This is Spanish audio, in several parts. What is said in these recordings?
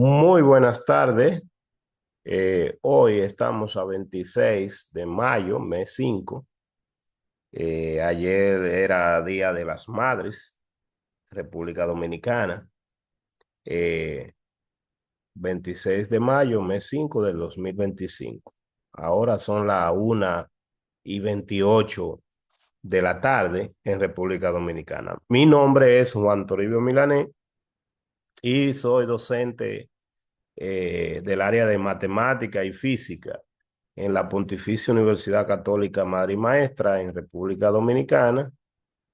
Muy buenas tardes. Hoy estamos a 26 de mayo, mes 5. Ayer era Día de las Madres, República Dominicana. Eh, 26 de mayo, mes 5 del 2025. Ahora son las 1:28 de la tarde en República Dominicana. Mi nombre es Juan Toribio Milanés y soy docente del área de matemática y física en la Pontificia Universidad Católica Madre y Maestra en República Dominicana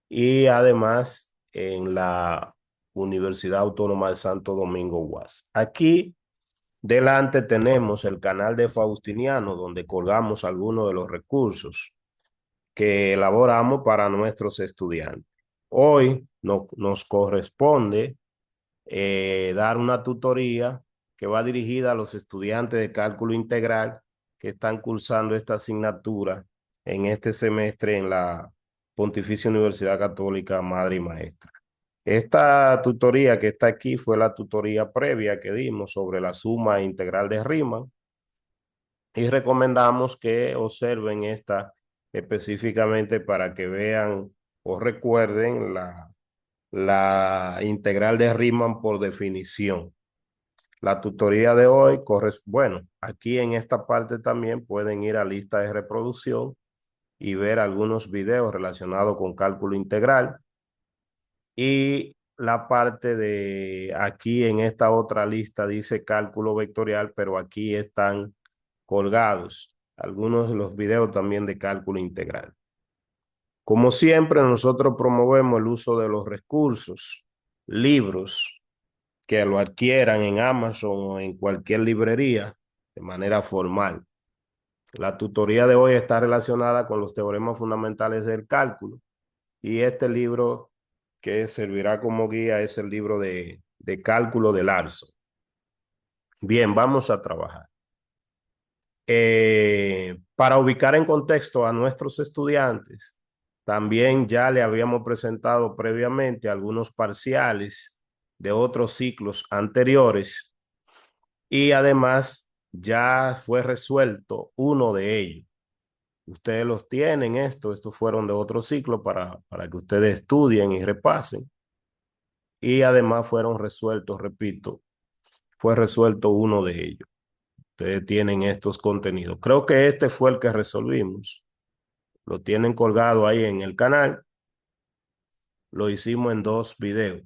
y además en la Universidad Autónoma de Santo Domingo UAS. Aquí delante tenemos el canal de Faustiniano donde colgamos algunos de los recursos que elaboramos para nuestros estudiantes. Hoy nos corresponde dar una tutoría que va dirigida a los estudiantes de cálculo integral que están cursando esta asignatura en este semestre en la Pontificia Universidad Católica Madre y Maestra. Esta tutoría que está aquí fue la tutoría previa que dimos sobre la suma integral de Riemann y recomendamos que observen esta específicamente para que vean o recuerden la integral de Riemann por definición. La tutoría de hoy corre, bueno, aquí en esta parte también pueden ir a lista de reproducción y ver algunos videos relacionados con cálculo integral. Y la parte de aquí en esta otra lista dice cálculo vectorial, pero aquí están colgados algunos de los videos también de cálculo integral. Como siempre, nosotros promovemos el uso de los recursos, libros, que lo adquieran en Amazon o en cualquier librería de manera formal. La tutoría de hoy está relacionada con los teoremas fundamentales del cálculo y este libro que servirá como guía es el libro de cálculo de Larson. Bien, vamos a trabajar. Para ubicar en contexto a nuestros estudiantes, también ya le habíamos presentado previamente algunos parciales de otros ciclos anteriores y además ya fue resuelto uno de ellos. Ustedes los tienen, estos fueron de otro ciclo para que ustedes estudien y repasen. Y además fueron resueltos, repito, fue resuelto uno de ellos. Ustedes tienen estos contenidos. Creo que este fue el que resolvimos. Lo tienen colgado ahí en el canal. Lo hicimos en 2 videos.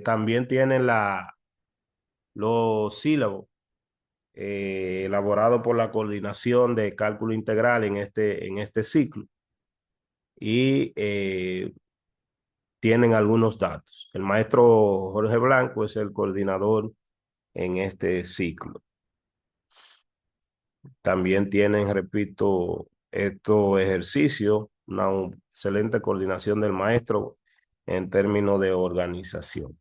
También tienen los sílabos elaborado por la Coordinación de Cálculo Integral en este ciclo y tienen algunos datos. El maestro Jorge Blanco es el coordinador en este ciclo. También tienen, repito, estos ejercicios, una excelente coordinación del maestro en términos de organización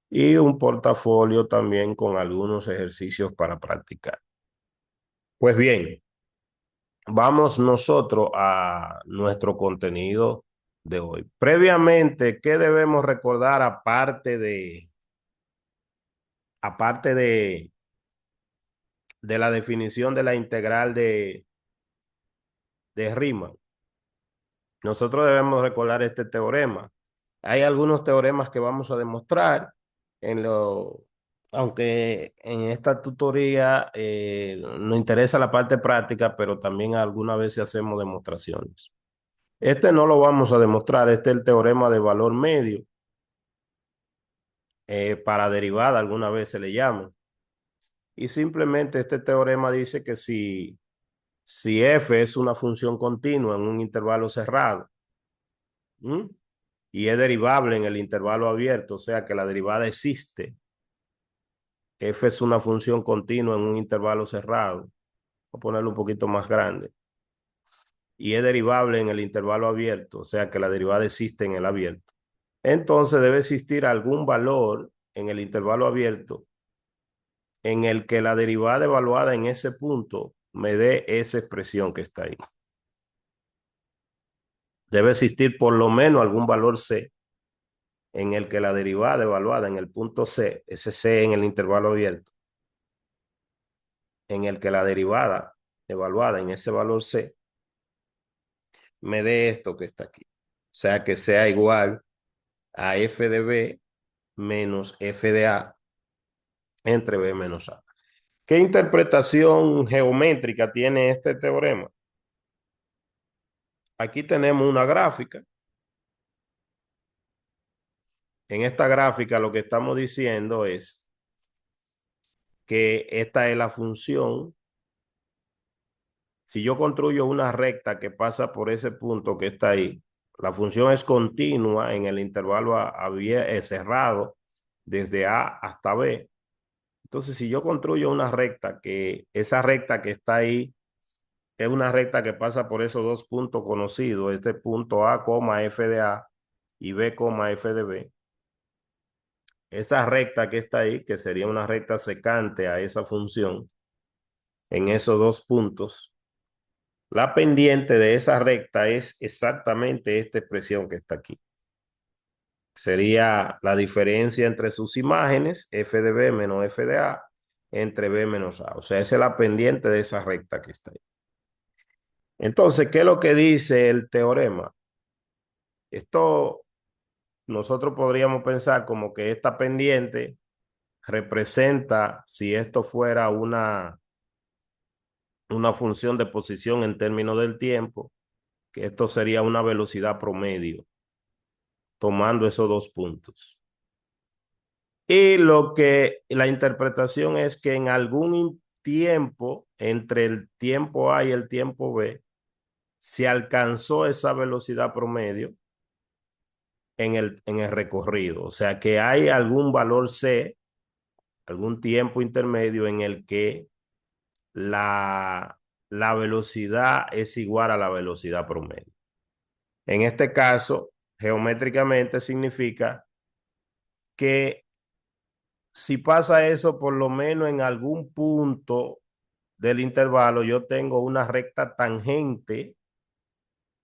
y un portafolio también con algunos ejercicios para practicar. Pues bien, vamos nosotros a nuestro contenido de hoy. Previamente, ¿qué debemos recordar aparte de la definición de la integral de Riemann? Nosotros debemos recordar este teorema. Hay algunos teoremas que vamos a demostrar en lo, aunque en esta tutoría nos interesa la parte práctica, pero también algunas veces hacemos demostraciones. Este no lo vamos a demostrar, este es el teorema de valor medio, para derivada, alguna vez se le llama. Y simplemente este teorema dice que si f es una función continua en un intervalo cerrado, ¿m? Y es derivable en el intervalo abierto, o sea que la derivada existe, f es una función continua en un intervalo cerrado, voy a ponerlo un poquito más grande, y es derivable en el intervalo abierto, o sea que la derivada existe en el abierto. Entonces debe existir algún valor en el intervalo abierto en el que la derivada evaluada en ese punto me dé esa expresión que está ahí. Debe existir por lo menos algún valor C en el que la derivada evaluada en el punto C, ese C en el intervalo abierto, en el que la derivada evaluada en ese valor C me dé esto que está aquí. O sea, que sea igual a f de b menos f de a entre b menos a. ¿Qué interpretación geométrica tiene este teorema? Aquí tenemos una gráfica. En esta gráfica lo que estamos diciendo es que esta es la función. Si yo construyo una recta que pasa por ese punto que está ahí, la función es continua en el intervalo cerrado desde A hasta B. Entonces, si yo construyo una recta, que esa recta que está ahí es una recta que pasa por esos dos puntos conocidos, este punto A, f de A y B, f de B. Esa recta que está ahí, que sería una recta secante a esa función, en esos dos puntos, la pendiente de esa recta es exactamente esta expresión que está aquí. Sería la diferencia entre sus imágenes, f de b menos f de a, entre b menos a. O sea, esa es la pendiente de esa recta que está ahí. Entonces, ¿qué es lo que dice el teorema? Esto nosotros podríamos pensar como que esta pendiente representa, si esto fuera una función de posición en términos del tiempo, que esto sería una velocidad promedio, tomando esos dos puntos. Y lo que la interpretación es que en algún tiempo, entre el tiempo A y el tiempo B, se alcanzó esa velocidad promedio en el recorrido. O sea que hay algún valor C, algún tiempo intermedio en el que la velocidad es igual a la velocidad promedio. En este caso, geométricamente significa que si pasa eso, por lo menos en algún punto del intervalo, yo tengo una recta tangente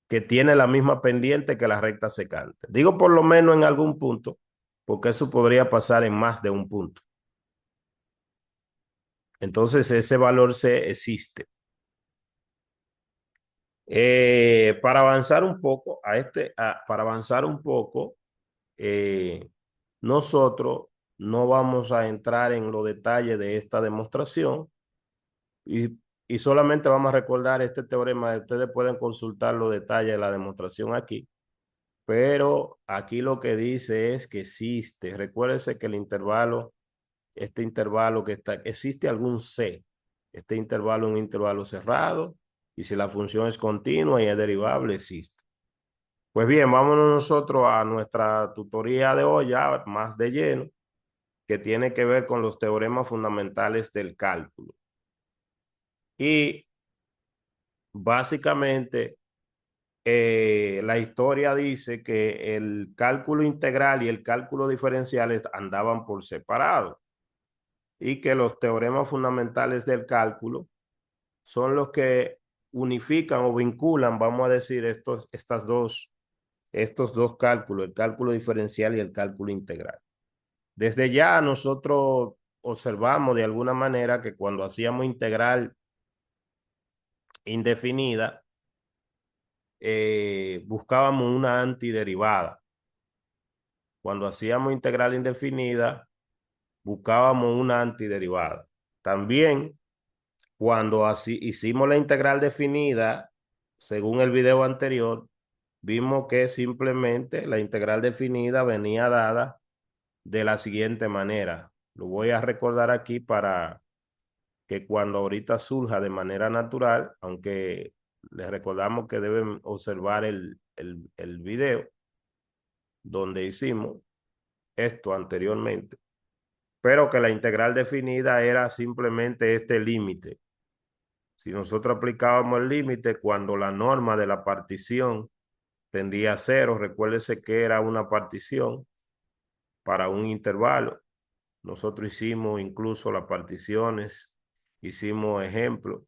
que tiene la misma pendiente que la recta secante. Digo por lo menos en algún punto, porque eso podría pasar en más de un punto. Entonces ese valor C existe. Para avanzar un poco para avanzar un poco, eh, nosotros no vamos a entrar en los detalles de esta demostración y, y solamente vamos a recordar este teorema. Ustedes pueden consultar los detalles de la demostración aquí, pero aquí lo que dice es que existe. Recuérdense que este intervalo que está, existe algún C. Este intervalo es un intervalo cerrado y si la función es continua y es derivable, existe. Pues bien, vámonos nosotros a nuestra tutoría de hoy ya más de lleno, que tiene que ver con los teoremas fundamentales del cálculo. Y básicamente la historia dice que el cálculo integral y el cálculo diferencial andaban por separado y que los teoremas fundamentales del cálculo son los que unifican o vinculan, vamos a decir, estos dos cálculos, el cálculo diferencial y el cálculo integral. Desde ya nosotros observamos de alguna manera que cuando hacíamos integral indefinida, buscábamos una antiderivada. Cuando hacíamos integral indefinida, buscábamos una antiderivada. También cuando así hicimos la integral definida, según el video anterior, vimos que simplemente la integral definida venía dada de la siguiente manera. Lo voy a recordar aquí para que cuando ahorita surja de manera natural, aunque les recordamos que deben observar el video donde hicimos esto anteriormente, pero que la integral definida era simplemente este límite. Si nosotros aplicábamos el límite cuando la norma de la partición tendía a cero, recuérdese que era una partición para un intervalo. Nosotros hicimos incluso las particiones, hicimos ejemplos.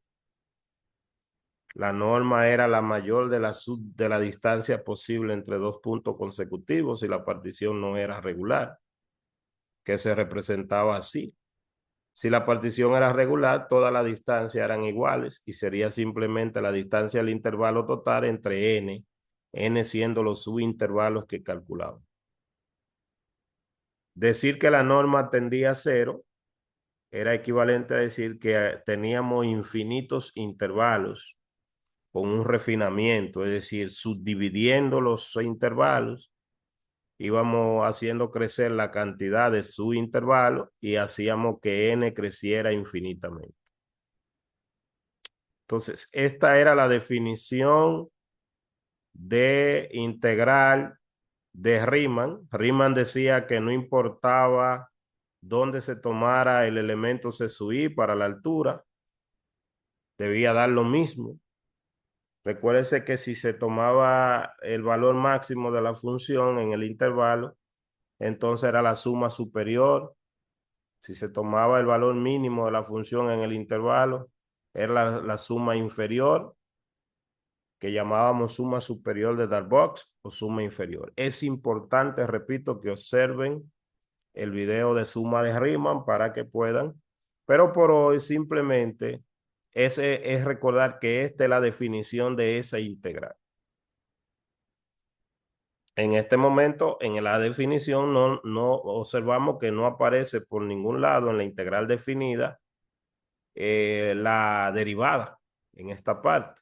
La norma era la mayor de la distancia posible entre dos puntos consecutivos y la partición no era regular, que se representaba así. Si la partición era regular, todas las distancias eran iguales y sería simplemente la distancia del intervalo total entre n siendo los subintervalos que calculamos. Decir que la norma tendía a cero era equivalente a decir que teníamos infinitos intervalos con un refinamiento, es decir, subdividiendo los intervalos, íbamos haciendo crecer la cantidad de subintervalos y hacíamos que n creciera infinitamente. Entonces, esta era la definición de integral de Riemann. Riemann decía que no importaba dónde se tomara el elemento CSUI para la altura, debía dar lo mismo. Recuérdese que si se tomaba el valor máximo de la función en el intervalo, entonces era la suma superior. Si se tomaba el valor mínimo de la función en el intervalo, era la suma inferior, que llamábamos suma superior de Darboux o suma inferior. Es importante, repito, que observen el video de suma de Riemann para que puedan, pero por hoy simplemente es recordar que esta es la definición de esa integral. En este momento, en la definición, no observamos que no aparece por ningún lado en la integral definida la derivada en esta parte.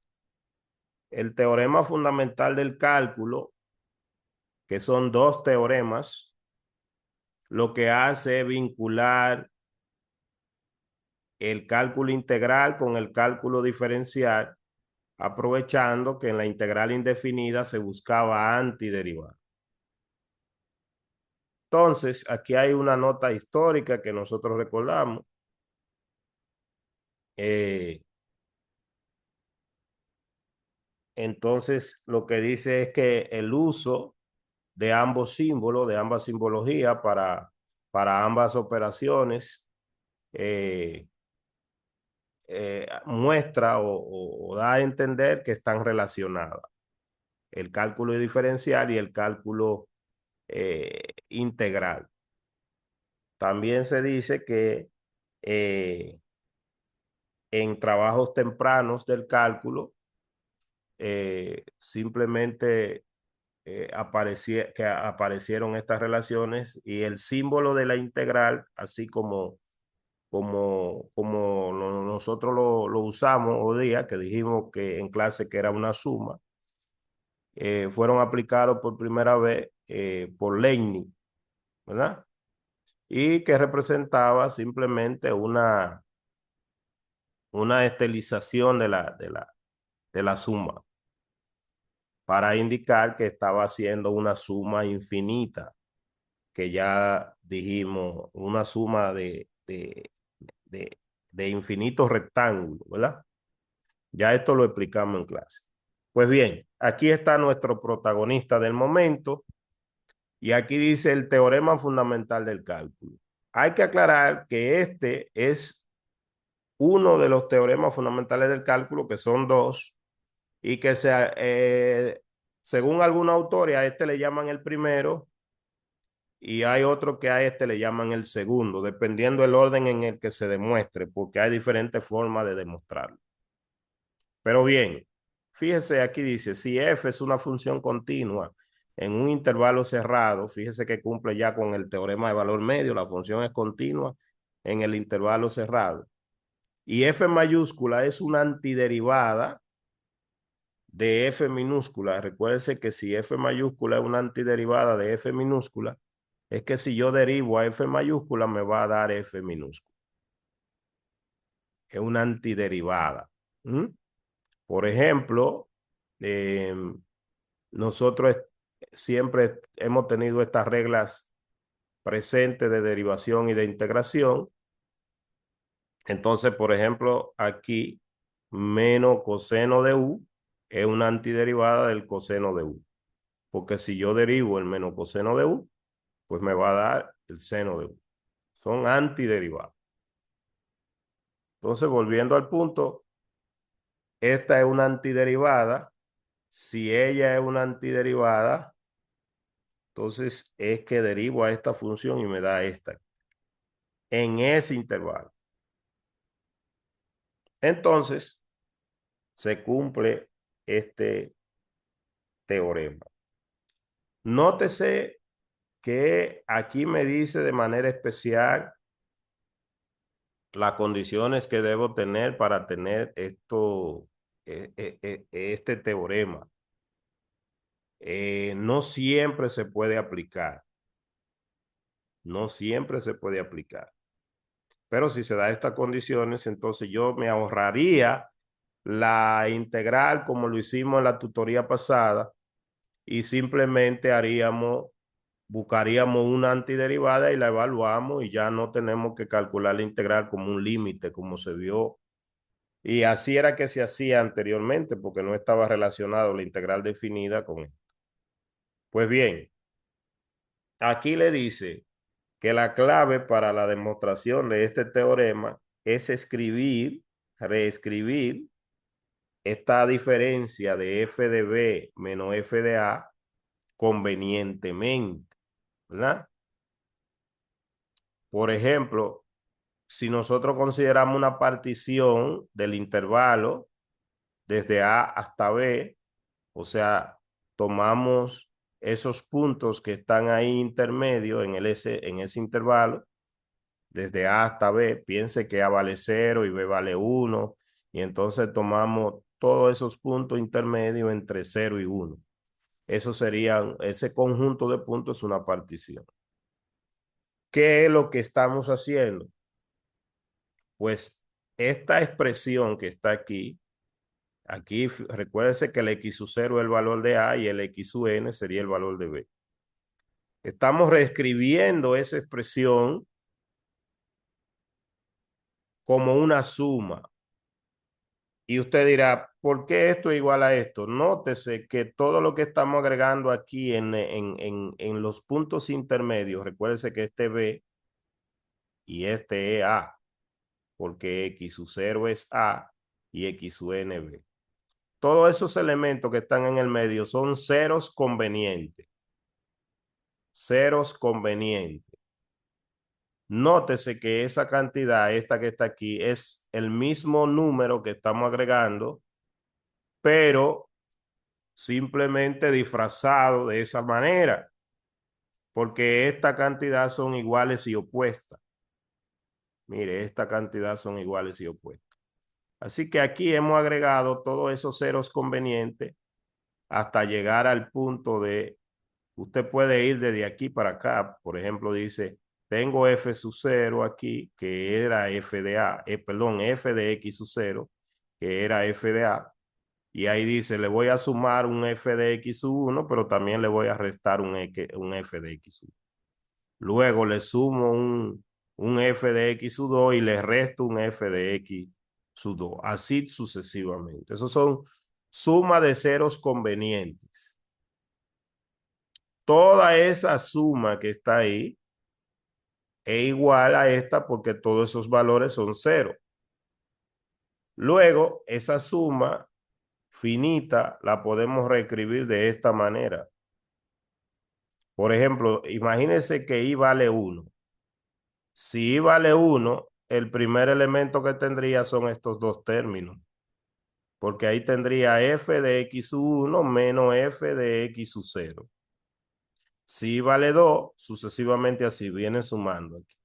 El teorema fundamental del cálculo, que son dos teoremas, lo que hace es vincular el cálculo integral con el cálculo diferencial, aprovechando que en la integral indefinida se buscaba antiderivada. Entonces, aquí hay una nota histórica que nosotros recordamos. Entonces, lo que dice es que el uso de ambos símbolos, de ambas simbologías para ambas operaciones, eh, muestra o da a entender que están relacionadas. El cálculo diferencial y el cálculo integral. También se dice que en trabajos tempranos del cálculo, simplemente que aparecieron estas relaciones y el símbolo de la integral, así como nosotros lo usamos hoy día, que dijimos que en clase que era una suma, fueron aplicados por primera vez por Leibniz, ¿verdad? Y que representaba simplemente una estilización de la suma para indicar que estaba haciendo una suma infinita, que ya dijimos, una suma de infinitos rectángulos, ¿verdad? Ya esto lo explicamos en clase. Pues bien, aquí está nuestro protagonista del momento y aquí dice el teorema fundamental del cálculo. Hay que aclarar que este es uno de los teoremas fundamentales del cálculo, que son dos, y que según algunos autores a este le llaman el primero y hay otro que a este le llaman el segundo, dependiendo del orden en el que se demuestre, porque hay diferentes formas de demostrarlo. Pero bien, fíjese aquí dice, si f es una función continua en un intervalo cerrado, fíjese que cumple ya con el teorema de valor medio, la función es continua en el intervalo cerrado. Y f mayúscula es una antiderivada de f minúscula. Recuérdense que si f mayúscula es una antiderivada de f minúscula, es que si yo derivo a f mayúscula me va a dar f minúscula. Es una antiderivada. Por ejemplo, eh, nosotros siempre hemos tenido estas reglas presentes de derivación y de integración. Entonces, por ejemplo, aquí menos coseno de u es una antiderivada del coseno de u. Porque si yo derivo el menos coseno de u, pues me va a dar el seno de u. Son antiderivadas. Entonces, volviendo al punto, esta es una antiderivada. Si ella es una antiderivada, entonces es que derivo a esta función y me da esta en ese intervalo. Entonces, se cumple este teorema. Nótese que aquí me dice de manera especial las condiciones que debo tener para tener este teorema. No siempre se puede aplicar. No siempre se puede aplicar. Pero si se da estas condiciones, entonces yo me ahorraría la integral como lo hicimos en la tutoría pasada y simplemente buscaríamos una antiderivada y la evaluamos y ya no tenemos que calcular la integral como un límite, como se vio. Y así era que se hacía anteriormente porque no estaba relacionado la integral definida con él. Pues bien, aquí le dice que la clave para la demostración de este teorema es reescribir esta diferencia de f de b menos f de a convenientemente, ¿verdad? Por ejemplo, si nosotros consideramos una partición del intervalo desde a hasta b, o sea, tomamos esos puntos que están ahí intermedios en ese intervalo, desde A hasta B, piense que A vale 0 y B vale 1, y entonces tomamos todos esos puntos intermedios entre 0 y 1. Eso serían, ese conjunto de puntos es una partición. ¿Qué es lo que estamos haciendo? Pues esta expresión que está aquí recuérdense que el x sub 0 es el valor de A y el x sub n sería el valor de B. Estamos reescribiendo esa expresión como una suma. Y usted dirá, ¿por qué esto es igual a esto? Nótese que todo lo que estamos agregando aquí en los puntos intermedios, recuérdese que este B y este es A, porque X sub 0 es A y X sub n B. Todos esos elementos que están en el medio son ceros convenientes. Ceros convenientes. Nótese que esa cantidad, esta que está aquí, es el mismo número que estamos agregando, pero simplemente disfrazado de esa manera, porque esta cantidad son iguales y opuestas. Mire, esta cantidad son iguales y opuestas. Así que aquí hemos agregado todos esos ceros convenientes hasta llegar al punto de, usted puede ir desde aquí para acá. Por ejemplo, dice, tengo f sub 0 aquí, que era f de a, perdón, f de x sub 0, que era f de a. Y ahí dice, le voy a sumar un f de x sub 1, pero también le voy a restar un f de x sub 1. Luego le sumo un f de x sub 2 y le resto un f de x sub 2. Así sucesivamente. Esos son suma de ceros convenientes. Toda esa suma que está ahí es igual a esta porque todos esos valores son cero. Luego, esa suma finita la podemos reescribir de esta manera. Por ejemplo, imagínense que I vale 1. Si I vale 1, el primer elemento que tendría son estos dos términos, porque ahí tendría f de x sub 1 menos f de x sub 0. Si I vale 2, sucesivamente así, viene sumando aquí.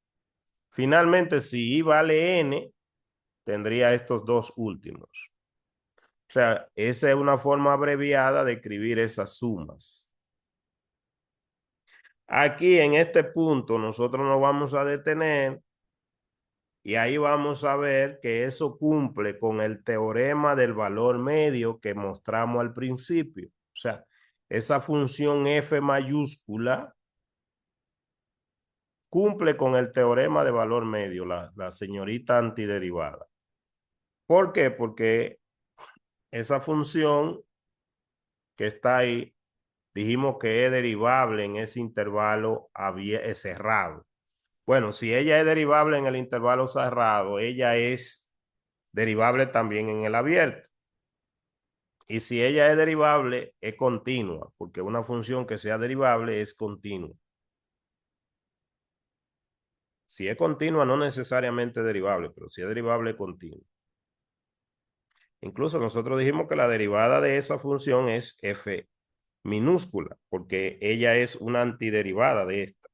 Finalmente, si I vale n, tendría estos dos últimos. O sea, esa es una forma abreviada de escribir esas sumas. Aquí en este punto nosotros nos vamos a detener y ahí vamos a ver que eso cumple con el teorema del valor medio que mostramos al principio. O sea, esa función f mayúscula cumple con el teorema de valor medio, la señorita antiderivada. ¿Por qué? Porque esa función que está ahí, dijimos que es derivable en ese intervalo cerrado. Bueno, si ella es derivable en el intervalo cerrado, ella es derivable también en el abierto. Y si ella es derivable, es continua, porque una función que sea derivable es continua. Si es continua, no necesariamente derivable, pero si es derivable, es continua. Incluso nosotros dijimos que la derivada de esa función es f minúscula, porque ella es una antiderivada de esta.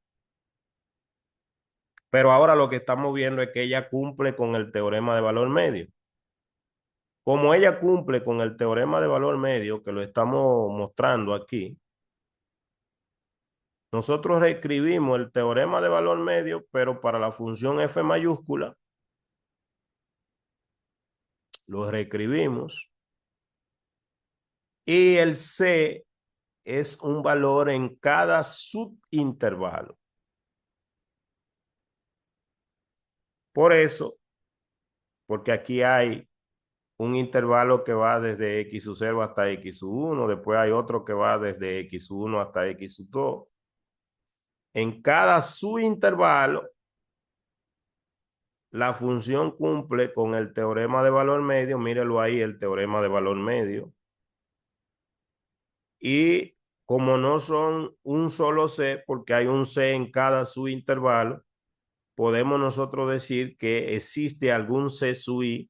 Pero ahora lo que estamos viendo es que ella cumple con el teorema de valor medio. Como ella cumple con el teorema de valor medio, que lo estamos mostrando aquí, nosotros reescribimos el teorema de valor medio, pero para la función f mayúscula, lo reescribimos. Y el c es un valor en cada subintervalo. Por eso, porque aquí hay un intervalo que va desde x sub 0 hasta x sub 1, después hay otro que va desde x sub 1 hasta x sub 2. En cada subintervalo, la función cumple con el teorema de valor medio, mírelo ahí, el teorema de valor medio. Y como no son un solo c, porque hay un c en cada subintervalo, podemos nosotros decir que existe algún c sub i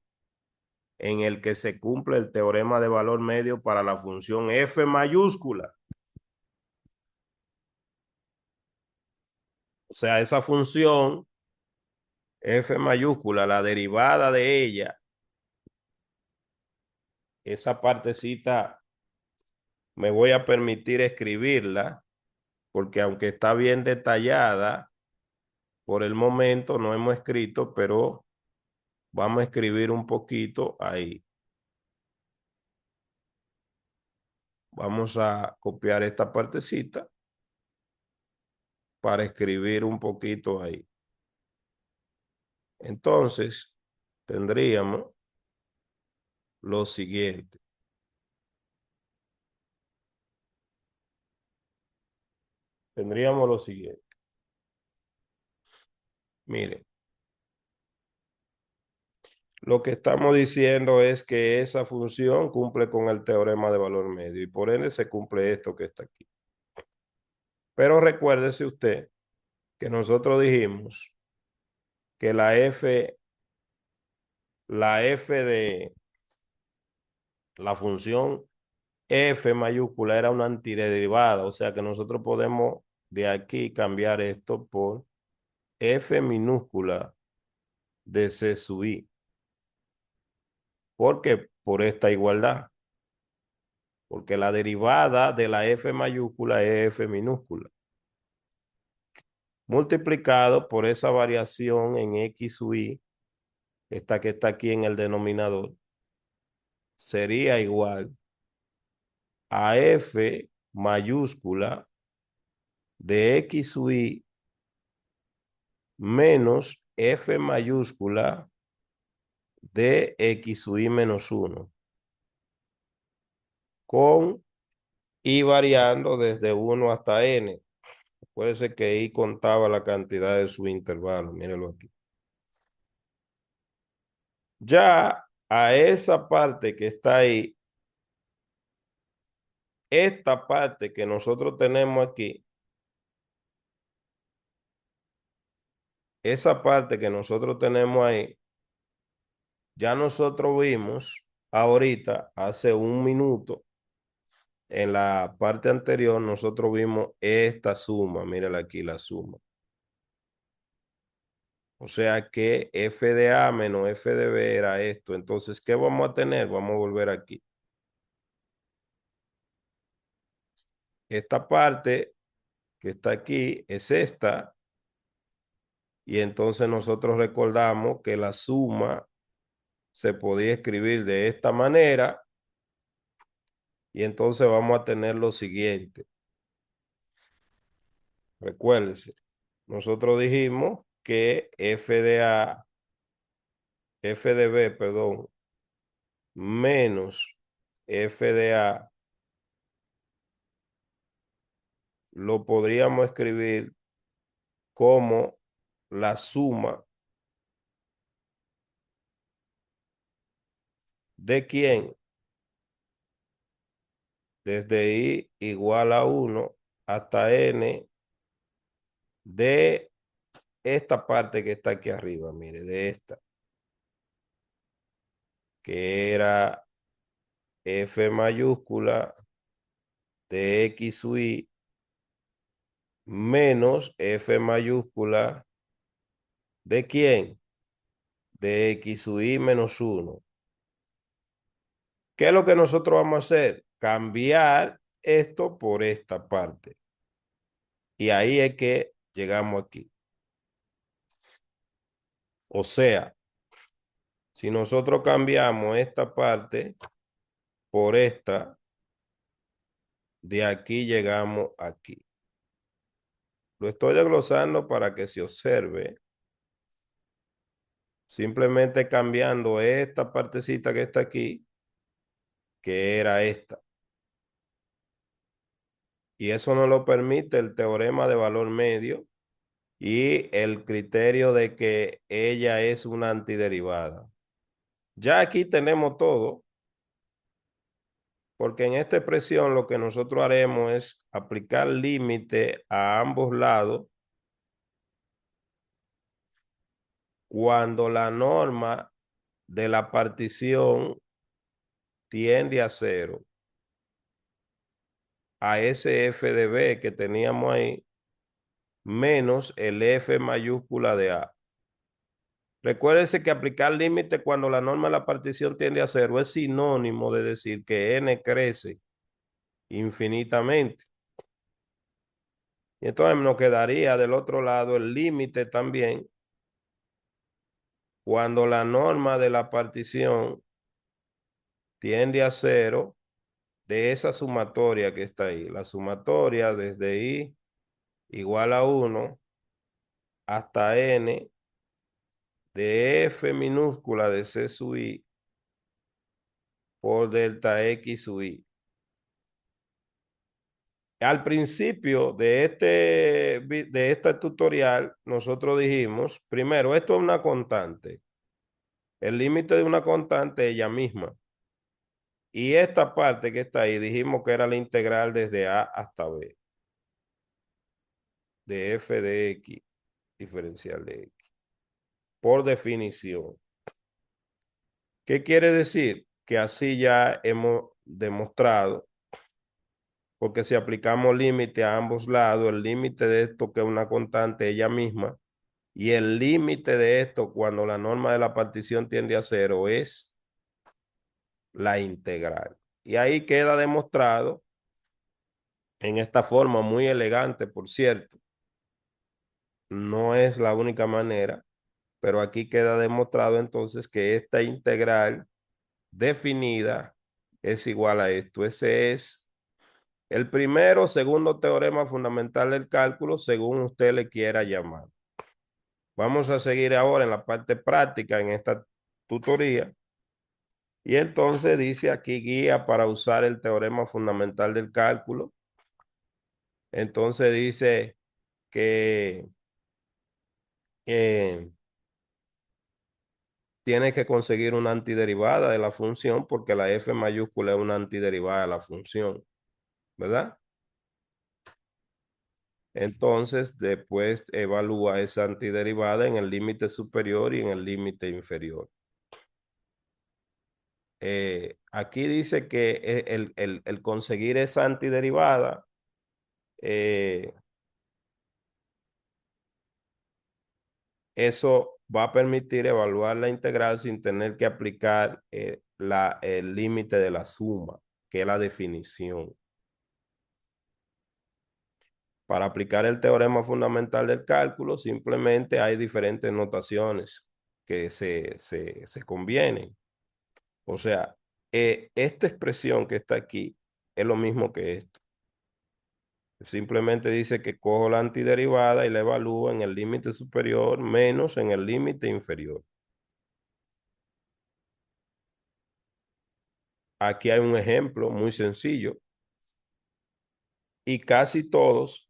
en el que se cumple el teorema de valor medio para la función f mayúscula. O sea, esa función f mayúscula, la derivada de ella, esa partecita me voy a permitir escribirla, porque aunque está bien detallada, por el momento no hemos escrito, pero vamos a escribir un poquito ahí. Vamos a copiar esta partecita para escribir un poquito ahí. Entonces, tendríamos lo siguiente. Tendríamos lo siguiente. Mire, lo que estamos diciendo es que esa función cumple con el teorema de valor medio y por ende se cumple esto que está aquí. Pero recuérdese usted que nosotros dijimos que la f de la función f mayúscula era una antiderivada, o sea que nosotros podemos de aquí cambiar esto por f minúscula de c sub i. ¿Por qué? Por esta igualdad. Porque la derivada de la f mayúscula es f minúscula, multiplicado por esa variación en x sub i, esta que está aquí en el denominador, sería igual a f mayúscula de x sub i menos f mayúscula de x sub i menos 1, con i variando desde 1 hasta n. Acuérdense que i contaba la cantidad de su intervalo, mírenlo aquí. Ya a esa parte que está ahí, esta parte que nosotros tenemos aquí, esa parte que nosotros tenemos ahí, ya nosotros vimos ahorita, hace un minuto, en la parte anterior, nosotros vimos esta suma, mírala aquí la suma. O sea que f de A menos f de B era esto. Entonces, ¿qué vamos a tener? Vamos a volver aquí. Esta parte que está aquí es esta. Y entonces nosotros recordamos que la suma se podía escribir de esta manera. Y entonces vamos a tener lo siguiente. Recuérdense, nosotros dijimos que f de A, f de B, perdón, menos f de A lo podríamos escribir como la suma de quién, desde I igual a 1 hasta N de esta parte que está aquí arriba, mire, de esta, que era F mayúscula de X sub I menos F mayúscula ¿de quién? De X sub I menos 1. ¿Qué es lo que nosotros vamos a hacer? Cambiar esto por esta parte. Y ahí es que llegamos aquí. O sea, si nosotros cambiamos esta parte por esta, de aquí llegamos aquí. Lo estoy desglosando para que se observe. Simplemente cambiando esta partecita que está aquí, que era esta. Y eso nos lo permite el teorema de valor medio y el criterio de que ella es una antiderivada. Ya aquí tenemos todo, porque en esta expresión lo que nosotros haremos es aplicar límite a ambos lados cuando la norma de la partición tiende a cero, a ese f de b que teníamos ahí, menos el f mayúscula de a. Recuérdense que aplicar límite cuando la norma de la partición tiende a cero es sinónimo de decir que n crece infinitamente. Y entonces nos quedaría del otro lado el límite también cuando la norma de la partición tiende a cero de esa sumatoria que está ahí. La sumatoria desde I igual a 1 hasta N de F minúscula de C sub I por delta X sub I. Al principio de este tutorial, nosotros dijimos, primero, esto es una constante. El límite de una constante es ella misma. Y esta parte que está ahí, dijimos que era la integral desde A hasta B. De f de x, diferencial de x. Por definición. ¿Qué quiere decir? Que así ya hemos demostrado, porque si aplicamos límite a ambos lados, el límite de esto que es una constante ella misma, y el límite de esto cuando la norma de la partición tiende a cero es la integral. Y ahí queda demostrado en esta forma muy elegante, por cierto. No es la única manera, pero aquí queda demostrado entonces que esta integral definida es igual a esto. Ese es el primero o segundo teorema fundamental del cálculo, según usted le quiera llamar. Vamos a seguir ahora en la parte práctica en esta tutoría. Y entonces dice aquí guía para usar el teorema fundamental del cálculo. Entonces dice que eh, tiene que conseguir una antiderivada de la función porque la f mayúscula es una antiderivada de la función, ¿verdad? Entonces, después evalúa esa antiderivada en el límite superior y en el límite inferior. Aquí dice que el conseguir esa antiderivada eso va a permitir evaluar la integral sin tener que aplicar el límite de la suma, que es la definición. Para aplicar el teorema fundamental del cálculo, simplemente hay diferentes notaciones que se convienen. O sea, esta expresión que está aquí es lo mismo que esto. Simplemente dice que cojo la antiderivada y la evalúo en el límite superior menos en el límite inferior. Aquí hay un ejemplo muy sencillo y casi todos,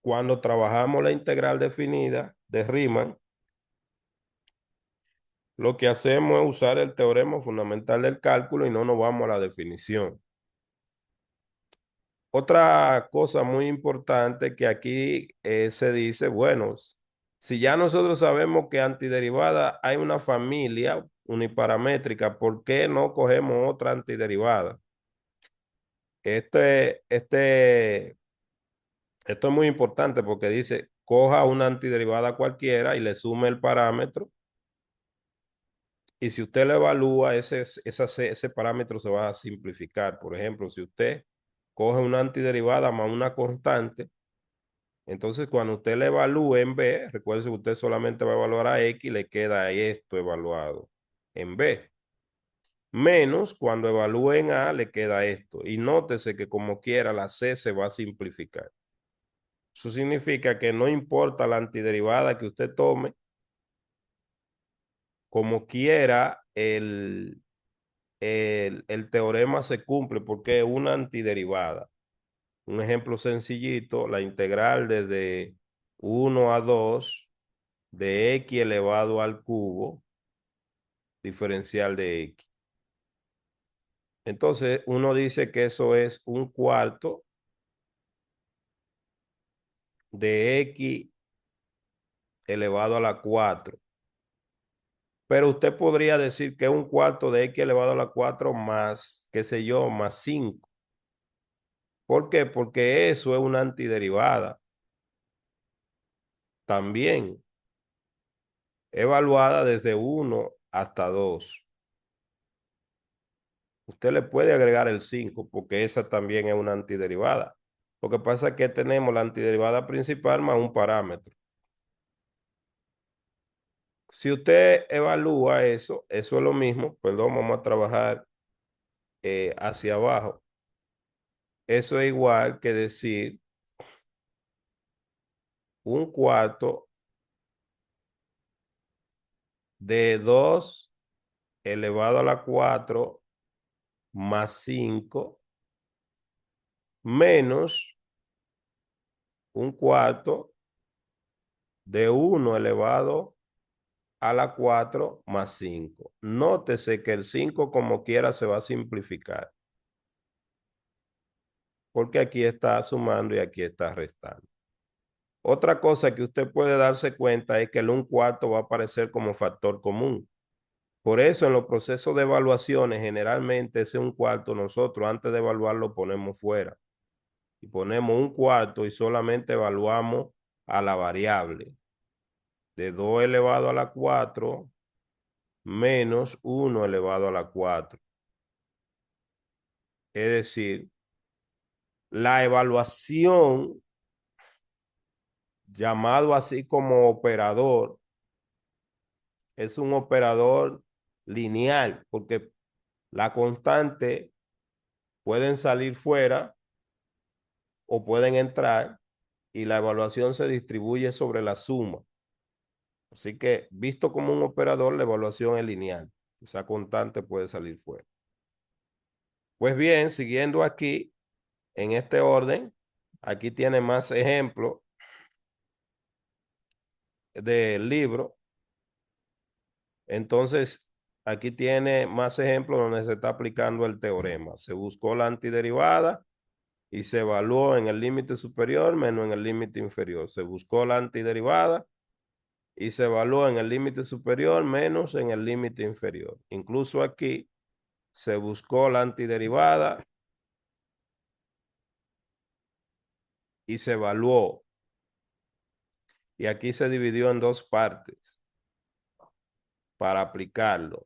cuando trabajamos la integral definida de Riemann, lo que hacemos es usar el teorema fundamental del cálculo y no nos vamos a la definición. Otra cosa muy importante que aquí se dice, bueno, si ya nosotros sabemos que antiderivada hay una familia uniparamétrica, ¿por qué no cogemos otra antiderivada? Este, este, esto es muy importante porque dice, coja una antiderivada cualquiera y le sume el parámetro. Y si usted lo evalúa, ese parámetro se va a simplificar. Por ejemplo, si usted coge una antiderivada más una constante, entonces cuando usted le evalúe en B, recuerde que usted solamente va a evaluar a X, le queda esto evaluado en B. Menos cuando evalúe en A, le queda esto. Y nótese que como quiera, la C se va a simplificar. Eso significa que no importa la antiderivada que usted tome, como quiera, el teorema se cumple porque es una antiderivada. Un ejemplo sencillito, la integral desde 1 a 2 de x elevado al cubo diferencial de x. Entonces, uno dice que eso es un cuarto de x elevado a la 4. Pero usted podría decir que es un cuarto de x elevado a la 4 más, qué sé yo, más 5. ¿Por qué? Porque eso es una antiderivada también, evaluada desde 1 hasta 2. Usted le puede agregar el 5 porque esa también es una antiderivada. Lo que pasa es que tenemos la antiderivada principal más un parámetro. Si usted evalúa eso, eso es lo mismo, perdón, vamos a trabajar hacia abajo. Eso es igual que decir un cuarto de 2 elevado a la 4 más 5 menos un cuarto de 1 elevado a la 4 más 5. Nótese que el 5 como quiera se va a simplificar, porque aquí está sumando y aquí está restando. Otra cosa que usted puede darse cuenta es que el 1/4 va a aparecer como factor común. Por eso en los procesos de evaluaciones generalmente ese 1/4 nosotros antes de evaluarlo ponemos fuera y ponemos 1/4 y solamente evaluamos a la variable de 2 elevado a la 4 menos 1 elevado a la 4. Es decir, la evaluación, llamado así como operador, es un operador lineal, porque la constante pueden salir fuera o pueden entrar y la evaluación se distribuye sobre la suma. Así que, visto como un operador, la evaluación es lineal. Esa constante puede salir fuera. Pues bien, siguiendo aquí, en este orden, aquí tiene más ejemplos del libro. Entonces, aquí tiene más ejemplos donde se está aplicando el teorema. Se buscó la antiderivada y se evaluó en el límite superior menos en el límite inferior. Se buscó la antiderivada y se evaluó en el límite superior menos en el límite inferior. Incluso aquí se buscó la antiderivada y se evaluó. Y aquí se dividió en dos partes para aplicarlo,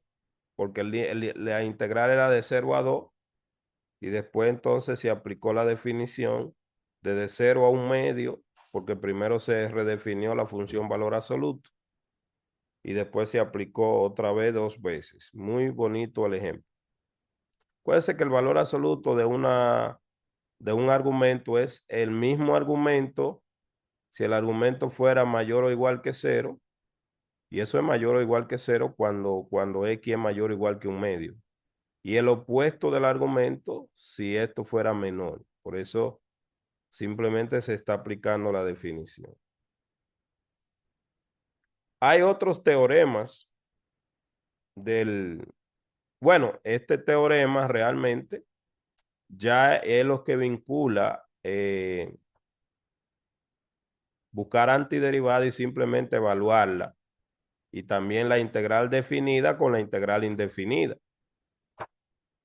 porque la integral era de 0 a 2 y después entonces se aplicó la definición de 0 a 1/2, porque primero se redefinió la función valor absoluto y después se aplicó otra vez 2 veces. Muy bonito el ejemplo. Puede ser que el valor absoluto de un argumento es el mismo argumento si el argumento fuera mayor o igual que 0, y eso es mayor o igual que 0 cuando x es mayor o igual que 1/2. Y el opuesto del argumento si esto fuera menor. Por eso simplemente se está aplicando la definición. Hay otros teoremas del... Bueno, este teorema realmente ya es lo que vincula buscar antiderivada y simplemente evaluarla. Y también la integral definida con la integral indefinida.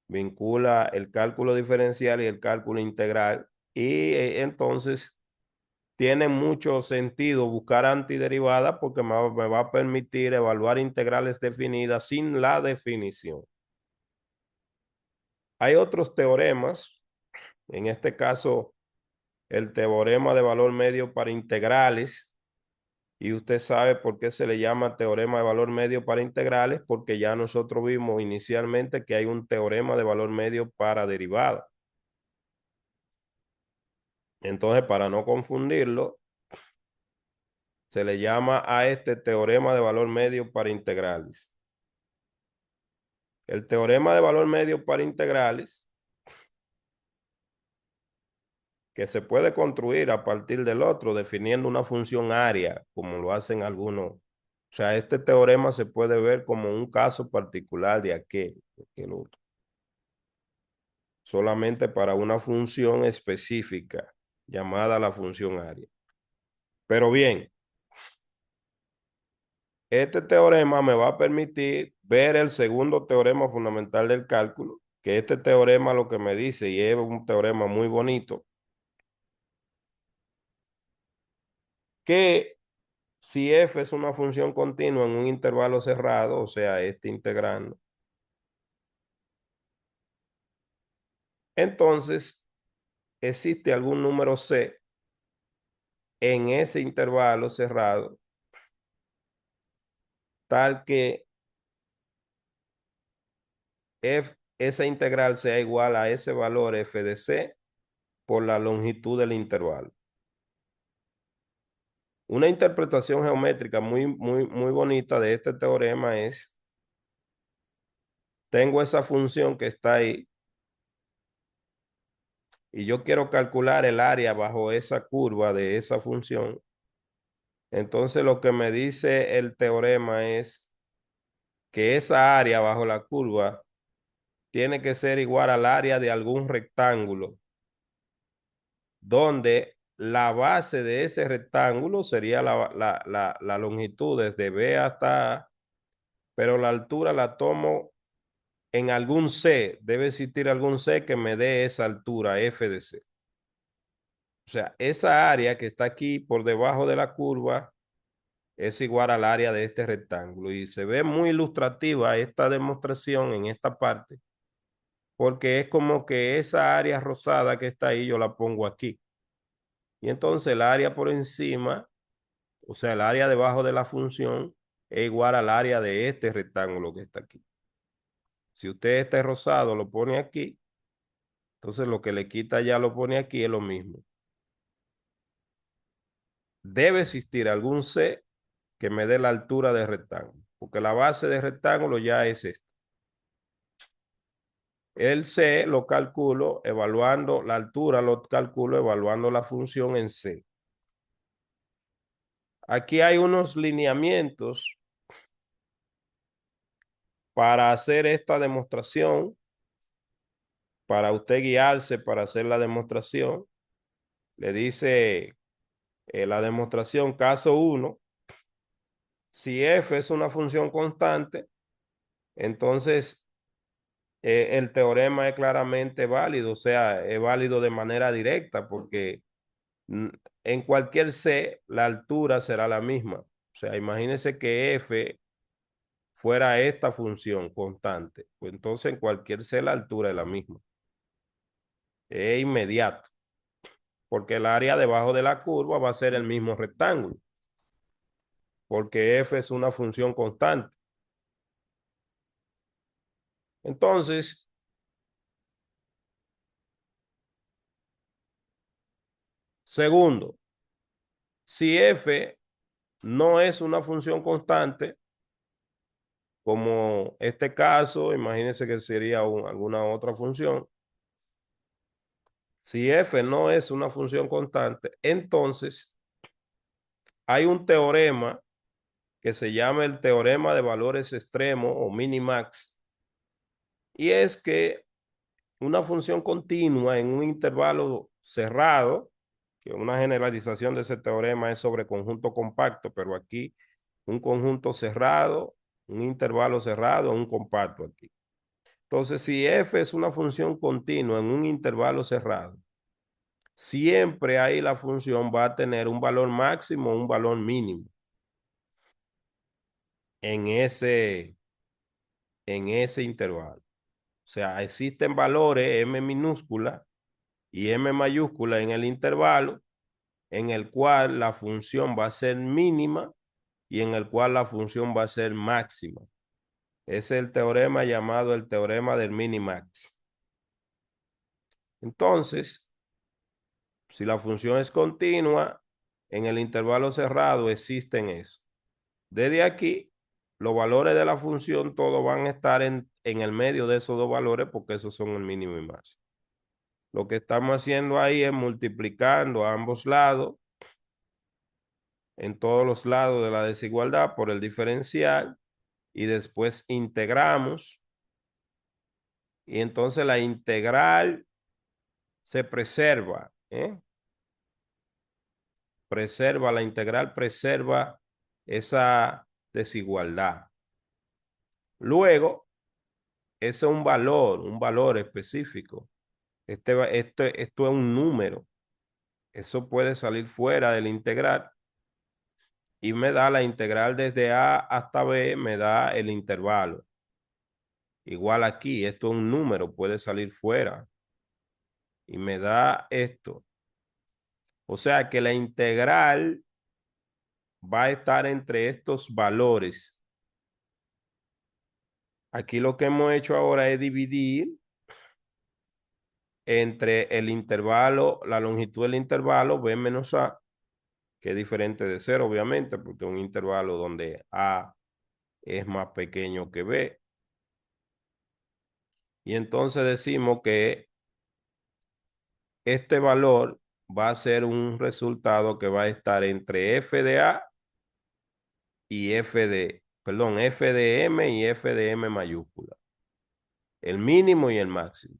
Vincula el cálculo diferencial y el cálculo integral. Y entonces tiene mucho sentido buscar antiderivada porque me va a permitir evaluar integrales definidas sin la definición. Hay otros teoremas, en este caso el teorema de valor medio para integrales, y usted sabe por qué se le llama teorema de valor medio para integrales, porque ya nosotros vimos inicialmente que hay un teorema de valor medio para derivadas. Entonces, para no confundirlo, se le llama a este teorema de valor medio para integrales. El teorema de valor medio para integrales, que se puede construir a partir del otro, definiendo una función área, como lo hacen algunos. O sea, este teorema se puede ver como un caso particular de aquel otro. Solamente para una función específica, llamada la función área. Pero bien, este teorema me va a permitir ver el segundo teorema fundamental del cálculo, que este teorema lo que me dice, y es un teorema muy bonito, que si f es una función continua en un intervalo cerrado, o sea, este integrando, entonces existe algún número c en ese intervalo cerrado, tal que esa integral sea igual a ese valor f de c por la longitud del intervalo. Una interpretación geométrica muy bonita de este teorema es, tengo esa función que está ahí y yo quiero calcular el área bajo esa curva de esa función. Entonces lo que me dice el teorema es que esa área bajo la curva tiene que ser igual al área de algún rectángulo, donde la base de ese rectángulo sería la longitud desde B hasta A, pero la altura la tomo en algún C, debe existir algún C que me dé esa altura F de C. O sea, esa área que está aquí por debajo de la curva es igual al área de este rectángulo. Y se ve muy ilustrativa esta demostración en esta parte, porque es como que esa área rosada que está ahí yo la pongo aquí. Y entonces el área por encima, o sea, el área debajo de la función es igual al área de este rectángulo que está aquí. Si usted este rosado lo pone aquí, entonces lo que le quita ya lo pone aquí es lo mismo. Debe existir algún C que me dé la altura del rectángulo, porque la base del rectángulo ya es esta. El C lo calculo evaluando la altura, lo calculo evaluando la función en C. Aquí hay unos lineamientos para hacer esta demostración, para usted guiarse para hacer la demostración. Le dice la demostración caso 1, si f es una función constante, entonces el teorema es claramente válido, o sea, es válido de manera directa porque en cualquier C la altura será la misma. O sea, imagínense que f fuera esta función constante, pues entonces en cualquier C la altura es la misma. Es inmediato, porque el área debajo de la curva va a ser el mismo rectángulo, porque f es una función constante. Entonces, segundo, si f no es una función constante, como este caso, imagínense que sería alguna otra función. Si f no es una función constante, entonces hay un teorema que se llama el teorema de valores extremos o minimax, y es que una función continua en un intervalo cerrado, que una generalización de ese teorema es sobre conjunto compacto, pero aquí un conjunto cerrado, un intervalo cerrado, un compacto aquí. Entonces, si f es una función continua en un intervalo cerrado, siempre ahí la función va a tener un valor máximo o un valor mínimo en ese intervalo. O sea, existen valores m minúscula y m mayúscula en el intervalo en el cual la función va a ser mínima y en el cual la función va a ser máxima. Es el teorema llamado el teorema del minimax. Entonces, si la función es continua, en el intervalo cerrado existen eso. Desde aquí, los valores de la función todos van a estar en el medio de esos dos valores porque esos son el mínimo y máximo. Lo que estamos haciendo ahí es multiplicando a ambos lados, en todos los lados de la desigualdad por el diferencial y después integramos y entonces la integral se preserva, preserva la integral, preserva esa desigualdad. Luego, ese es un valor específico. Esto es un número. Eso puede salir fuera del integral y me da la integral desde A hasta B, me da el intervalo. Igual aquí, esto es un número, puede salir fuera y me da esto. O sea que la integral va a estar entre estos valores. Aquí lo que hemos hecho ahora es dividir entre el intervalo, la longitud del intervalo B menos A, que es diferente de 0, obviamente, porque es un intervalo donde A es más pequeño que B. Y entonces decimos que este valor va a ser un resultado que va a estar entre f de A y f de M y f de M mayúscula. El mínimo y el máximo.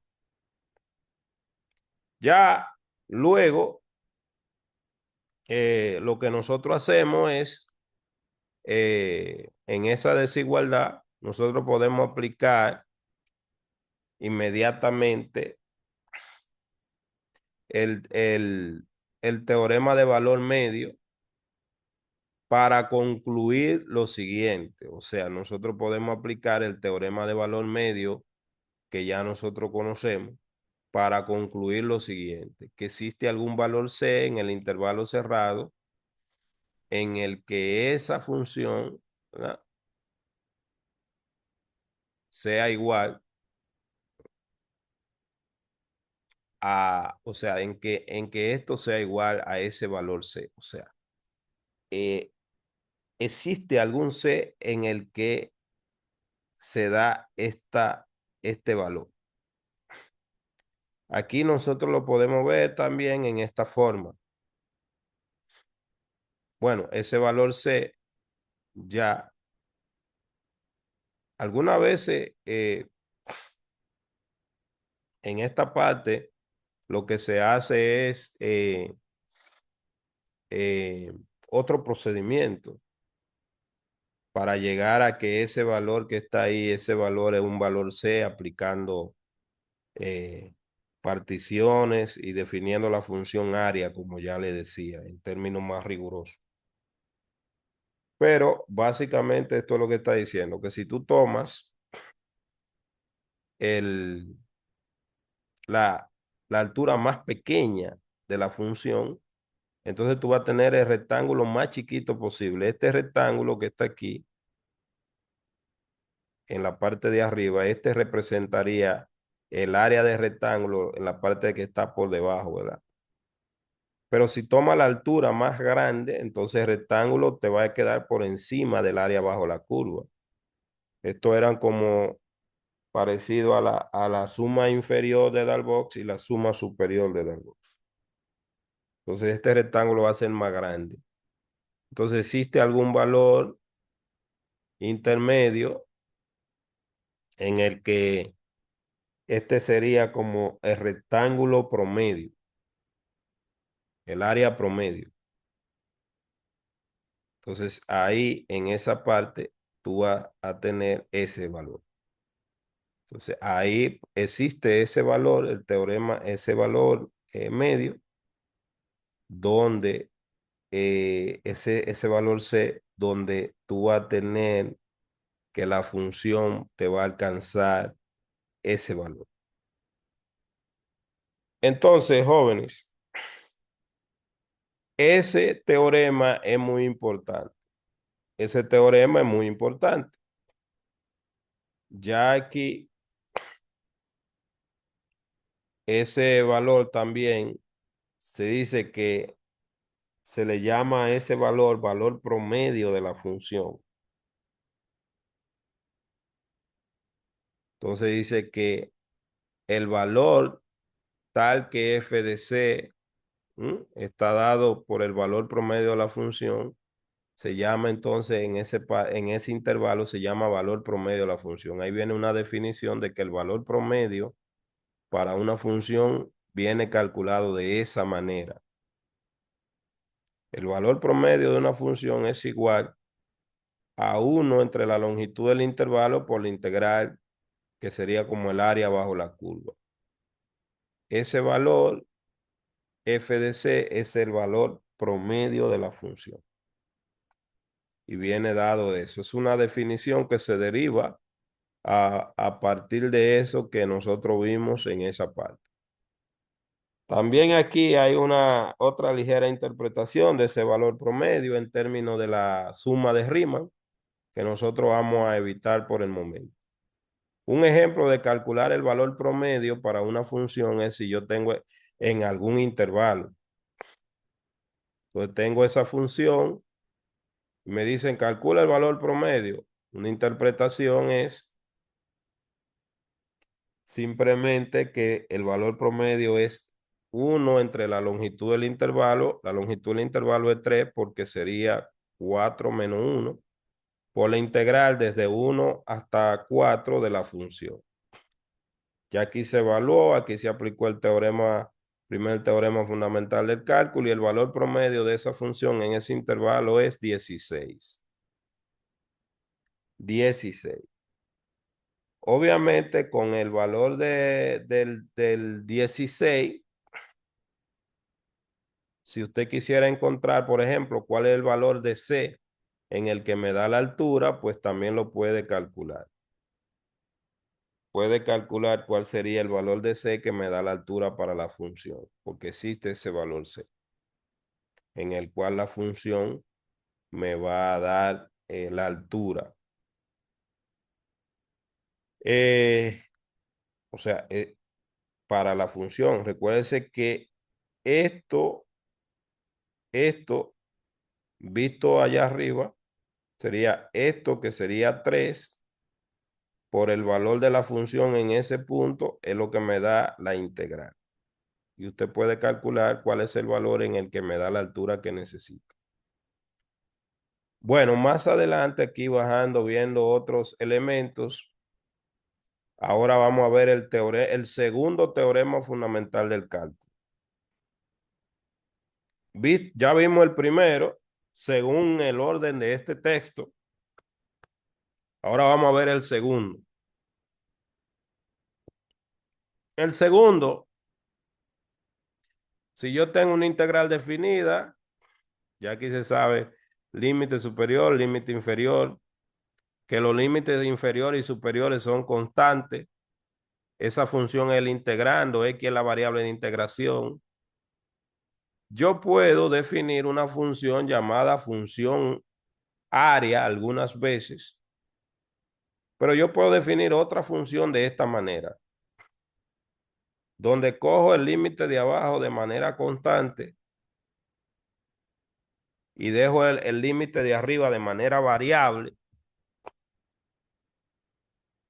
Ya luego, lo que nosotros hacemos es, en esa desigualdad, nosotros podemos aplicar inmediatamente el, el, el teorema de valor medio para concluir lo siguiente. O sea, nosotros podemos aplicar el teorema de valor medio que ya nosotros conocemos para concluir lo siguiente, que existe algún valor C en el intervalo cerrado en el que esa función, ¿verdad?, sea igual a, o sea, en que esto sea igual a ese valor C. O sea, eh, existe algún C en el que se da este valor. Aquí nosotros lo podemos ver también en esta forma. Bueno, ese valor C ya algunas veces en esta parte lo que se hace es eh, otro procedimiento para llegar a que ese valor que está ahí, ese valor es un valor C aplicando eh, particiones y definiendo la función área, como ya le decía, en términos más rigurosos. Pero básicamente esto es lo que está diciendo, que si tú tomas el, la, la altura más pequeña de la función, entonces tú vas a tener el rectángulo más chiquito posible. Este rectángulo que está aquí, en la parte de arriba, este representaría el área de rectángulo en la parte que está por debajo, ¿verdad? Pero si toma la altura más grande, entonces el rectángulo te va a quedar por encima del área bajo la curva. Esto eran como parecido a la suma inferior de Darboux y la suma superior de Darboux. Entonces este rectángulo va a ser más grande. Entonces existe algún valor intermedio en el que Este sería como el rectángulo promedio, el área promedio. Entonces ahí en esa parte tú vas a tener ese valor. Entonces ahí existe ese valor, el teorema, ese valor medio, donde ese valor C, donde tú vas a tener que la función te va a alcanzar ese valor. Entonces, jóvenes, ese teorema es muy importante. Ese teorema es muy importante. Ya aquí, ese valor también se dice que se le llama a ese valor valor promedio de la función. Entonces dice que el valor tal que f de c está dado por el valor promedio de la función, se llama entonces en ese intervalo se llama valor promedio de la función. Ahí viene una definición de que el valor promedio para una función viene calculado de esa manera. El valor promedio de una función es igual a 1 entre la longitud del intervalo por la integral, que sería como el área bajo la curva. Ese valor f de c es el valor promedio de la función. Y viene dado de eso. Es una definición que se deriva a partir de eso que nosotros vimos en esa parte. También aquí hay una otra ligera interpretación de ese valor promedio en términos de la suma de Riemann, que nosotros vamos a evitar por el momento. Un ejemplo de calcular el valor promedio para una función es si yo tengo en algún intervalo. Entonces tengo esa función y me dicen calcula el valor promedio. Una interpretación es simplemente que el valor promedio es 1 entre la longitud del intervalo. La longitud del intervalo es 3 porque sería 4 menos 1 por la integral desde 1 hasta 4 de la función. Ya aquí se evaluó, aquí se aplicó el teorema, primer teorema fundamental del cálculo y el valor promedio de esa función en ese intervalo es 16. 16. Obviamente con el valor del 16, si usted quisiera encontrar, por ejemplo, cuál es el valor de C en el que me da la altura, pues también lo puede calcular. Puede calcular cuál sería el valor de C que me da la altura para la función, porque existe ese valor C, en el cual la función me va a dar la altura. Eh, o sea, para la función, recuérdese que esto, esto, visto allá arriba, sería esto que sería 3 por el valor de la función en ese punto, es lo que me da la integral. Y usted puede calcular cuál es el valor en el que me da la altura que necesito. Bueno, más adelante aquí bajando, viendo otros elementos, ahora vamos a ver el segundo teorema fundamental del cálculo. Ya vimos el primero, según el orden de este texto. Ahora vamos a ver el segundo. El segundo, si yo tengo una integral definida, ya aquí se sabe límite superior, límite inferior, que los límites inferiores y superiores son constantes. Esa función es el integrando, x es la variable de integración. Yo puedo definir una función llamada función área algunas veces, pero yo puedo definir otra función de esta manera, donde cojo el límite de abajo de manera constante y dejo el límite de arriba de manera variable.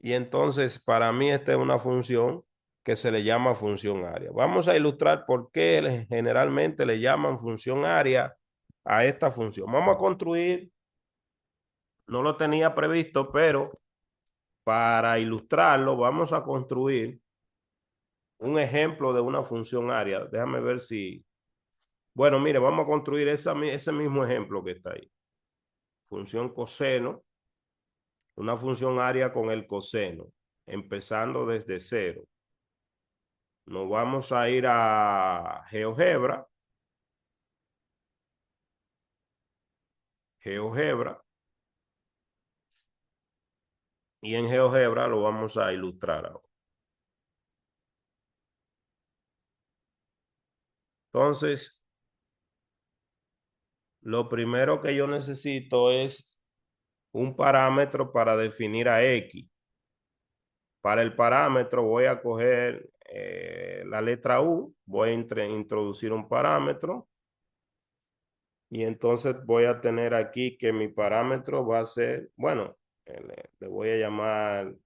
Y entonces para mí esta es una función que se le llama función área. Vamos a ilustrar por qué generalmente le llaman función área a esta función. Vamos a construir, no lo tenía previsto, pero para ilustrarlo vamos a construir un ejemplo de una función área. Déjame ver si... Bueno, mire, vamos a construir ese mismo ejemplo que está ahí. Función coseno, una función área con el coseno, empezando desde cero. Nos vamos a ir a GeoGebra. GeoGebra. Y en GeoGebra lo vamos a ilustrar ahora. Entonces, lo primero que yo necesito es un parámetro para definir a X. Para el parámetro voy a coger la letra U, voy a introducir un parámetro y entonces voy a tener aquí que mi parámetro va a ser, bueno, le voy a llamar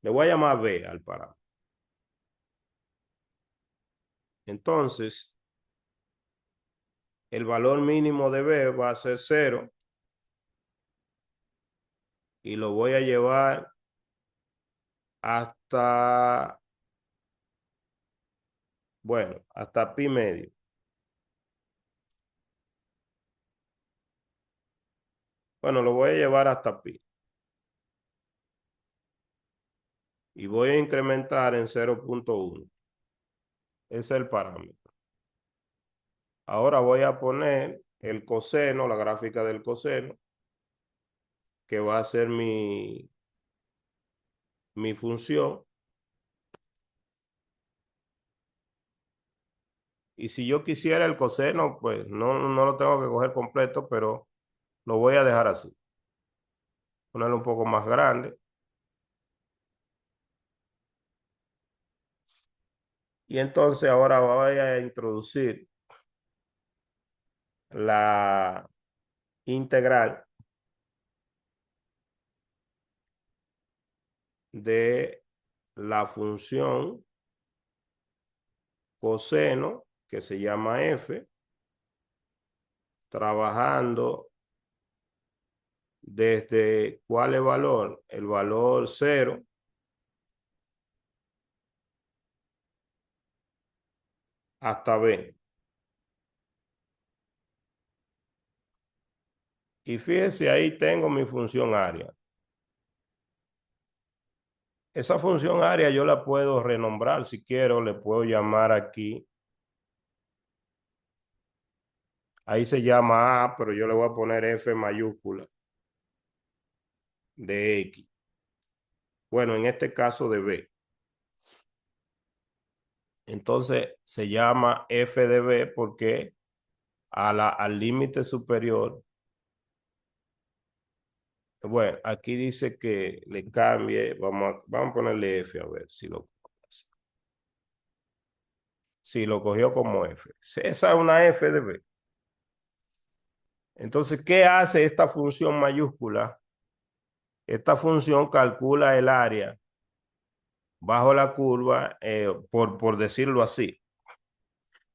B al parámetro. Entonces, el valor mínimo de B va a ser 0 y lo voy a llevar hasta, bueno, hasta pi medio. Bueno, lo voy a llevar hasta pi. Y voy a incrementar en 0.1. Ese es el parámetro. Ahora voy a poner el coseno, la gráfica del coseno, que va a ser mi función. Y si yo quisiera el coseno, pues no lo tengo que coger completo, pero lo voy a dejar así. Ponerlo un poco más grande. Y entonces ahora voy a introducir la integral de la función coseno, que se llama f, trabajando desde ¿cuál es el valor? El valor 0 hasta b. Y fíjese, ahí tengo mi función área. Esa función área yo la puedo renombrar si quiero, le puedo llamar aquí. Ahí se llama A, pero yo le voy a poner F mayúscula de X. Bueno, en este caso de B. Entonces se llama F de B porque al límite superior, bueno, aquí dice que le cambie, vamos a ponerle F a ver si lo cogió como F. Esa es una F de B. Entonces, ¿qué hace esta función mayúscula? Esta función calcula el área bajo la curva, por decirlo así.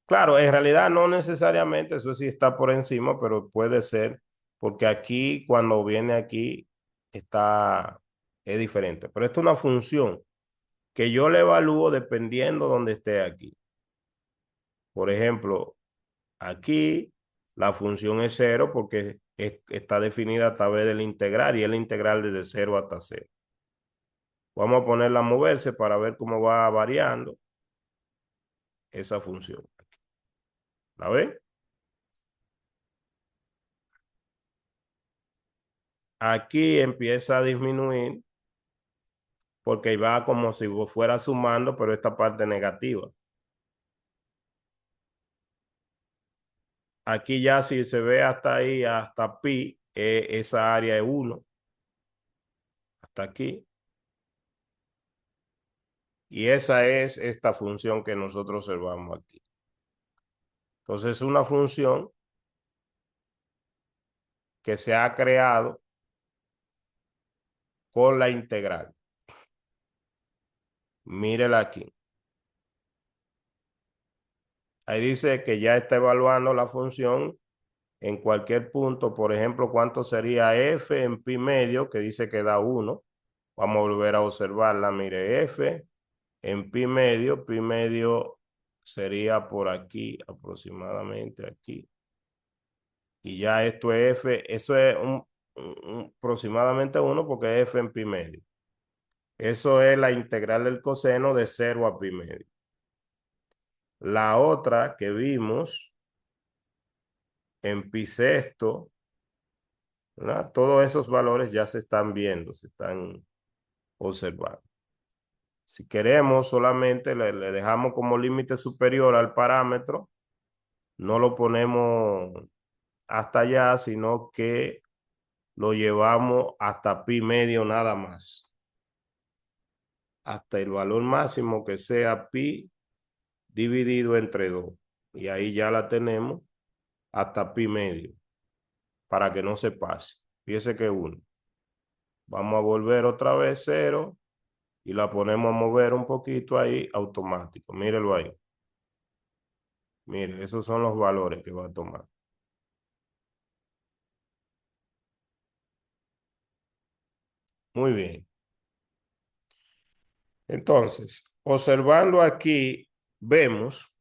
Claro, en realidad no necesariamente, eso sí está por encima, pero puede ser, porque aquí, cuando viene aquí, es diferente. Pero esto es una función que yo le evalúo dependiendo donde esté aquí. Por ejemplo, aquí la función es 0 porque está definida a través del integral y es la integral desde 0 hasta 0. Vamos a ponerla a moverse para ver cómo va variando esa función. ¿La ven? Aquí empieza a disminuir porque va como si fuera sumando, pero esta parte negativa. Aquí ya si se ve hasta ahí, hasta pi, esa área es 1, hasta aquí. Y esa es esta función que nosotros observamos aquí. Entonces es una función que se ha creado con la integral. Mírela aquí. Ahí dice que ya está evaluando la función en cualquier punto. Por ejemplo, ¿cuánto sería f en pi medio? Que dice que da 1. Vamos a volver a observarla. Mire, f en pi medio sería por aquí, aproximadamente aquí. Y ya esto es f, eso es aproximadamente 1 porque es f en pi medio. Eso es la integral del coseno de 0 a pi medio. La otra que vimos en pi sexto, ¿verdad? Todos esos valores ya se están viendo, se están observando. Si queremos, solamente le dejamos como límite superior al parámetro, no lo ponemos hasta allá, sino que lo llevamos hasta pi medio nada más. Hasta el valor máximo que sea pi dividido entre 2. Y ahí ya la tenemos hasta pi medio, para que no se pase. Fíjese que 1. Vamos a volver otra vez 0 y la ponemos a mover un poquito ahí automático. Mírelo ahí. Mire, esos son los valores que va a tomar. Muy bien. Entonces, observando aquí, vemos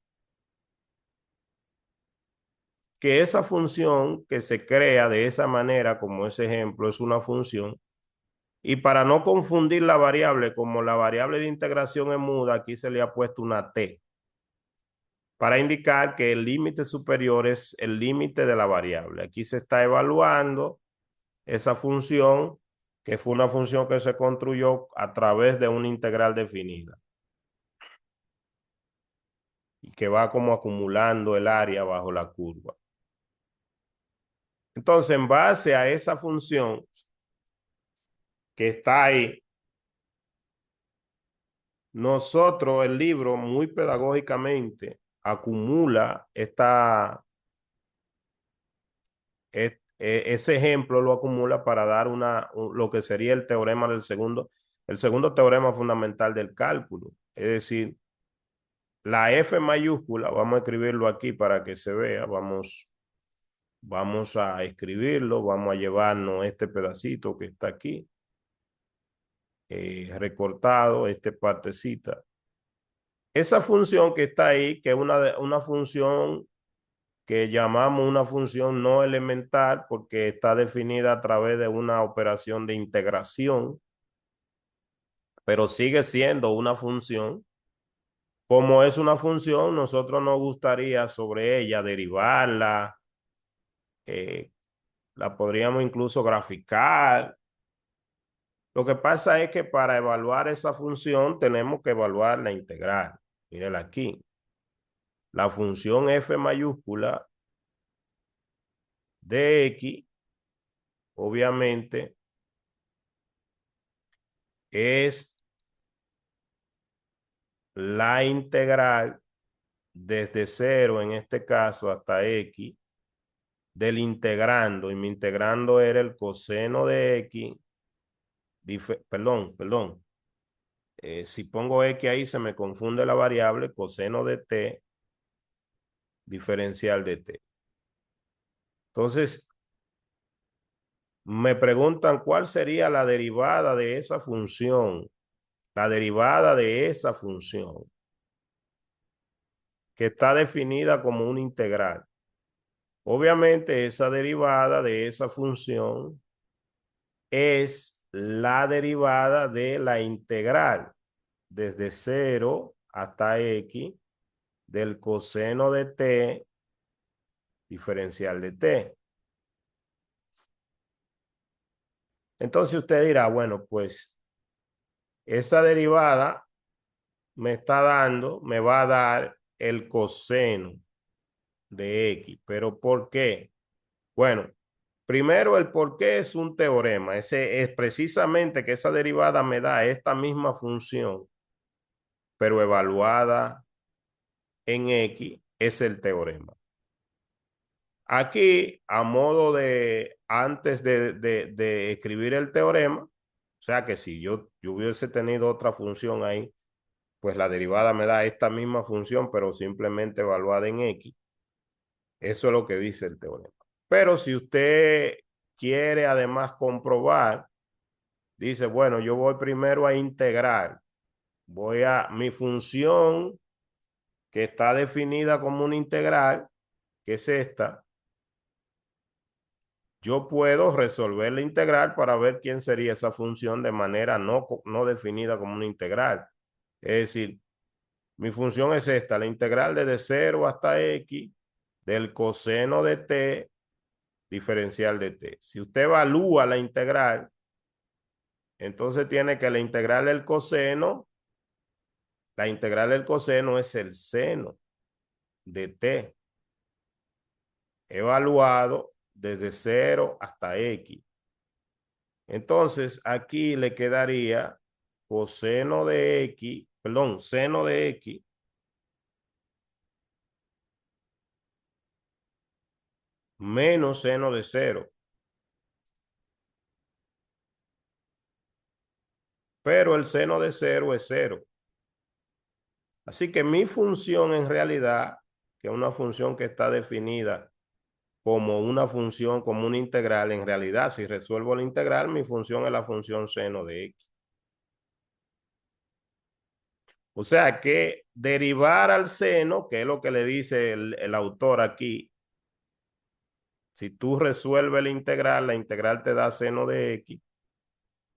que esa función que se crea de esa manera, como ese ejemplo, es una función. Y para no confundir la variable, como la variable de integración es muda, aquí se le ha puesto una t, para indicar que el límite superior es el límite de la variable. Aquí se está evaluando esa función, que fue una función que se construyó a través de una integral definida y que va como acumulando el área bajo la curva. Entonces, en base a esa función que está ahí, nosotros, el libro, muy pedagógicamente, acumula ese ejemplo lo acumula para dar lo que sería el teorema el segundo teorema fundamental del cálculo. Es decir, la F mayúscula, vamos a escribirlo aquí para que se vea, vamos a escribirlo, vamos a llevarnos este pedacito que está aquí, recortado, esta partecita. Esa función que está ahí, que es una función que llamamos una función no elemental porque está definida a través de una operación de integración, pero sigue siendo una función. Como es una función, nosotros nos gustaría sobre ella derivarla, eh, la podríamos incluso graficar. Lo que pasa es que para evaluar esa función tenemos que evaluar la integral. Mírenla aquí. La función f mayúscula de x, obviamente, es la integral desde 0, en este caso, hasta x, del integrando, y mi integrando era el coseno de x, perdón, si pongo x ahí se me confunde la variable, coseno de t, diferencial de t. Entonces, me preguntan cuál sería la derivada de esa función, la derivada de esa función, que está definida como una integral. Obviamente, esa derivada de esa función es la derivada de la integral desde 0 hasta x del coseno de t diferencial de t. Entonces usted dirá, bueno, pues esa derivada me va a dar el coseno de x. ¿Pero por qué? Bueno, primero el por qué es un teorema. Ese es precisamente que esa derivada me da esta misma función, pero evaluada en x, es el teorema. Aquí, a modo de, antes de escribir el teorema, o sea que si yo hubiese tenido otra función ahí, pues la derivada me da esta misma función, pero simplemente evaluada en x. Eso es lo que dice el teorema. Pero si usted quiere además comprobar, dice, bueno, yo voy primero a integrar voy a mi función que está definida como una integral, que es esta. Yo puedo resolver la integral para ver quién sería esa función de manera no definida como una integral. Es decir, mi función es esta, la integral desde 0 hasta x del coseno de t diferencial de t. Si usted evalúa entonces tiene que la integral del coseno es el seno de t, evaluado desde 0 hasta x. Entonces aquí le quedaría coseno de x, perdón, seno de x menos seno de 0. Pero el seno de 0 es 0. Así que mi función en realidad, que es una función que está definida como una función, como una integral, en realidad, si resuelvo la integral, mi función es la función seno de x. O sea que derivar al seno, que es lo que le dice el autor aquí, si tú resuelves la integral te da seno de x,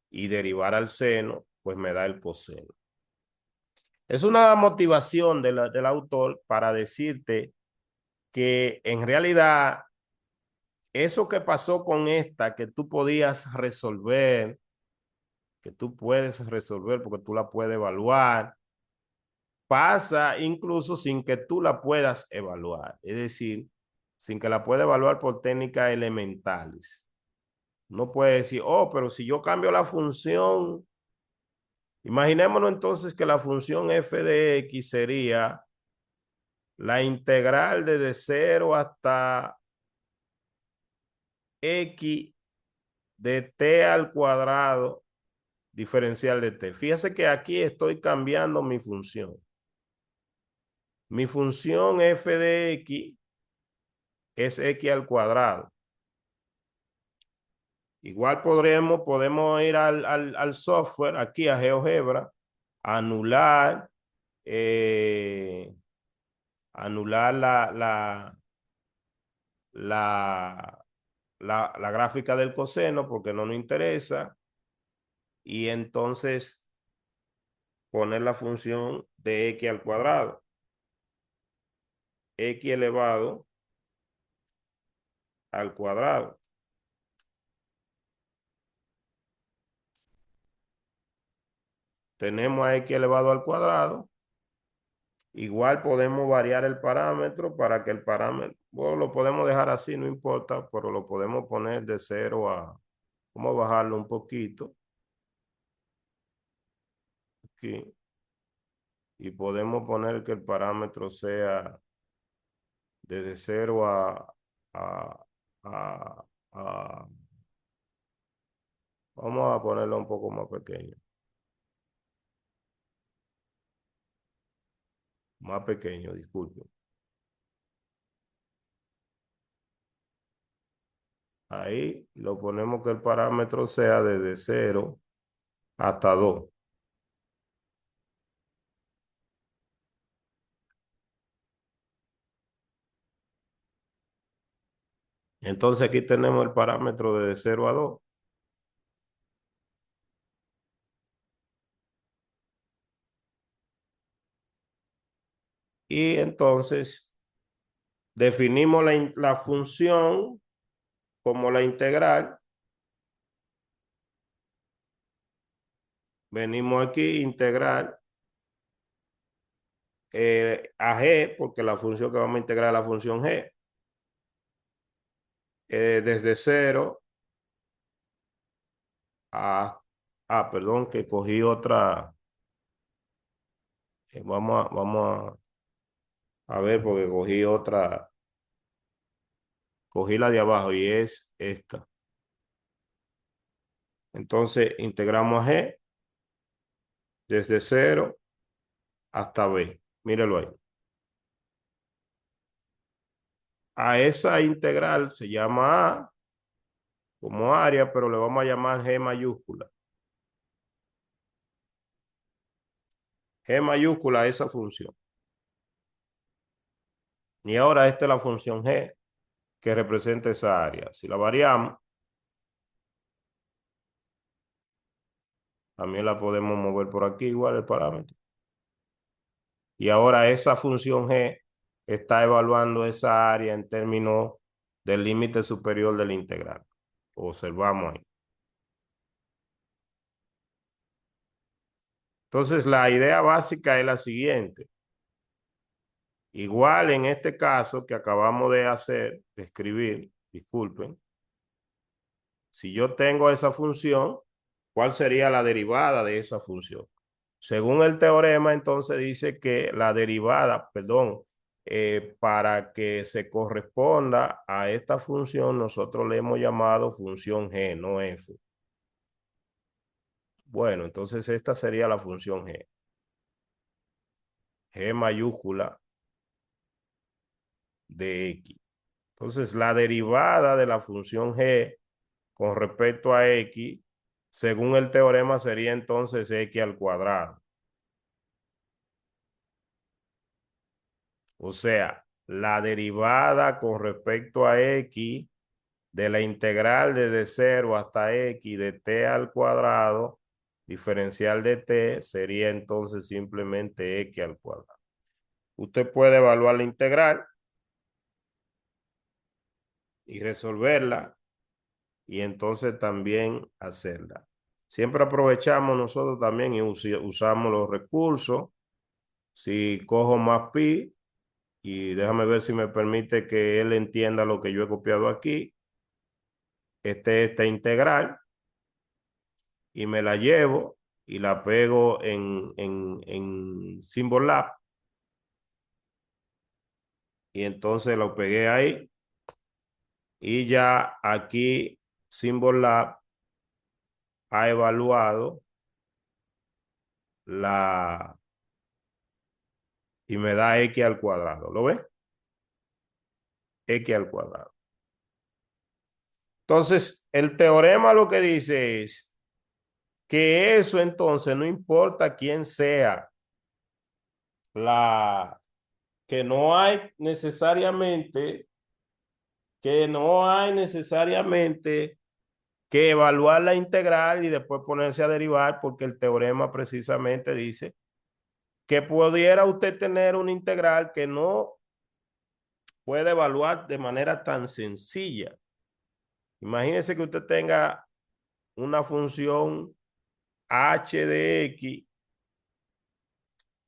y derivar al seno, pues me da el coseno. Es una motivación del autor para decirte que en realidad eso que pasó con esta, que tú podías resolver, que tú puedes resolver porque tú la puedes evaluar, pasa incluso sin que tú la puedas evaluar. Es decir, sin que la puedas evaluar por técnicas elementales. No puede decir, oh, pero si yo cambio la función, imaginémonos entonces que la función f de x sería la integral desde 0 hasta x de t al cuadrado diferencial de t. Fíjese que aquí estoy cambiando mi función. Mi función f de x es x al cuadrado. Igual podemos ir al software, aquí a GeoGebra, anular, eh, anular la, la gráfica del coseno porque no nos interesa, y entonces poner la función de x al cuadrado, x elevado al cuadrado. Tenemos a x elevado al cuadrado. Igual podemos variar el parámetro para que el parámetro, bueno, lo podemos dejar así, no importa, pero lo podemos poner de 0 a, vamos a bajarlo un poquito aquí, y podemos poner que el parámetro sea desde 0 a, a, a, vamos a ponerlo un poco más pequeño. Más pequeño, disculpe. Ahí lo ponemos que el parámetro sea desde 0 hasta 2. Entonces aquí tenemos el parámetro desde 0 a 2. Y entonces definimos la función como la integral. Venimos aquí, integral a g, porque la función que vamos a integrar es la función g. Desde 0 a... Ah, perdón, que cogí otra. Vamos a ver, porque cogí otra. Cogí la de abajo y es esta. Entonces integramos a g desde 0 hasta b. Míralo ahí. A esa integral se llama a como área, pero le vamos a llamar g mayúscula. G mayúscula esa función. Y ahora esta es la función G que representa esa área. Si la variamos, también la podemos mover por aquí igual el parámetro. Y ahora esa función G está evaluando esa área en términos del límite superior del integral. Observamos ahí. Entonces, la idea básica es la siguiente. Igual en este caso que acabamos de hacer, de escribir, disculpen, si yo tengo esa función, ¿cuál sería la derivada de esa función? Según el teorema, entonces dice que la derivada, perdón, para que se corresponda a esta función, nosotros le hemos llamado función g, no f. Bueno, entonces esta sería la función g. G mayúscula de x. Entonces, la derivada de la función g con respecto a x, según el teorema, sería entonces x al cuadrado. O sea, la derivada con respecto a x de la integral desde 0 hasta x de t al cuadrado, diferencial de t, sería entonces simplemente x al cuadrado. Usted puede evaluar la integral y resolverla y entonces también hacerla. Siempre aprovechamos nosotros también y usamos los recursos. Si cojo más pi, y déjame ver si me permite que él entienda lo que yo he copiado aquí, esta integral, y me la llevo y la pego en Symbolab, y entonces lo pegué ahí, y ya aquí Symbolab ha evaluado la, y me da x al cuadrado, ¿lo ves? X al cuadrado. Entonces, el teorema lo que dice es que eso entonces no importa quién sea la que no hay necesariamente que evaluar la integral y después ponerse a derivar, porque el teorema precisamente dice que pudiera usted tener una integral que no puede evaluar de manera tan sencilla. Imagínese que usted tenga una función h de x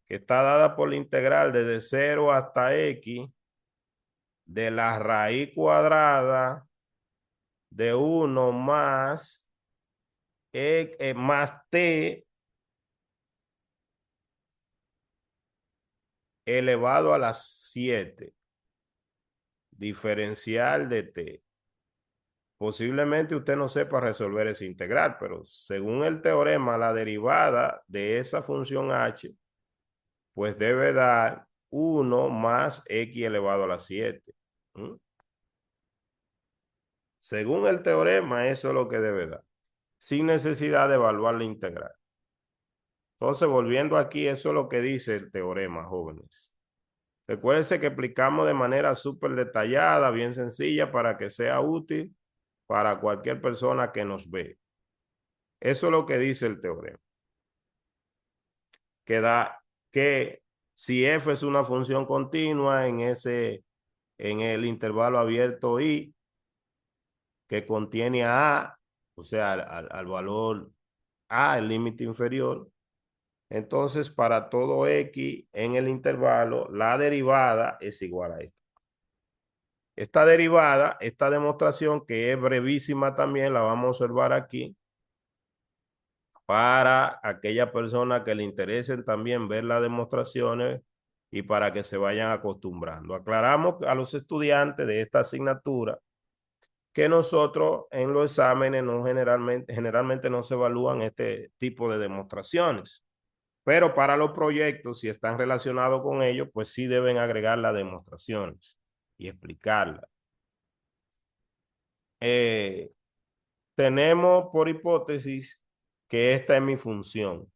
que está dada por la integral desde 0 hasta x de la raíz cuadrada de 1 más t elevado a las 7, diferencial de t. Posiblemente usted no sepa resolver esa integral, pero según el teorema, la derivada de esa función h, pues debe dar 1 más x elevado a las 7. Según el teorema, eso es lo que debe dar, sin necesidad de evaluar la integral. Entonces, volviendo aquí, eso es lo que dice el teorema, jóvenes. Recuérdense que explicamos de manera súper detallada, bien sencilla, para que sea útil para cualquier persona que nos ve. Eso es lo que dice el teorema. Que da que si f es una función continua en el intervalo abierto i, que contiene a A, o sea, al valor A, el límite inferior, entonces para todo x en el intervalo, la derivada es igual a esto. Esta derivada, esta demostración que es brevísima también, la vamos a observar aquí para aquella persona que le interesen también ver las demostraciones y para que se vayan acostumbrando. Aclaramos a los estudiantes de esta asignatura que nosotros en los exámenes no generalmente no se evalúan este tipo de demostraciones, pero para los proyectos, si están relacionados con ellos, pues sí deben agregar las demostraciones y explicarlas. Eh, Tenemos por hipótesis que esta es mi función.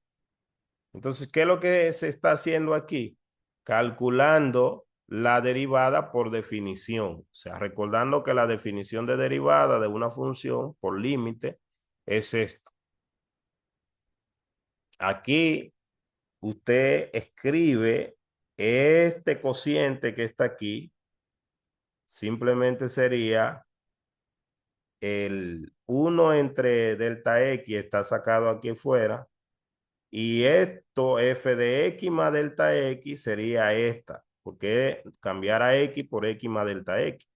Entonces, ¿qué es lo que se está haciendo aquí? Calculando la derivada por definición. O sea, recordando que la definición de derivada de una función por límite es esto. Aquí usted escribe este cociente que está aquí, simplemente sería el 1 entre delta X, está sacado aquí afuera, y esto f de X más delta X sería esta, porque cambiar a X por X más delta X.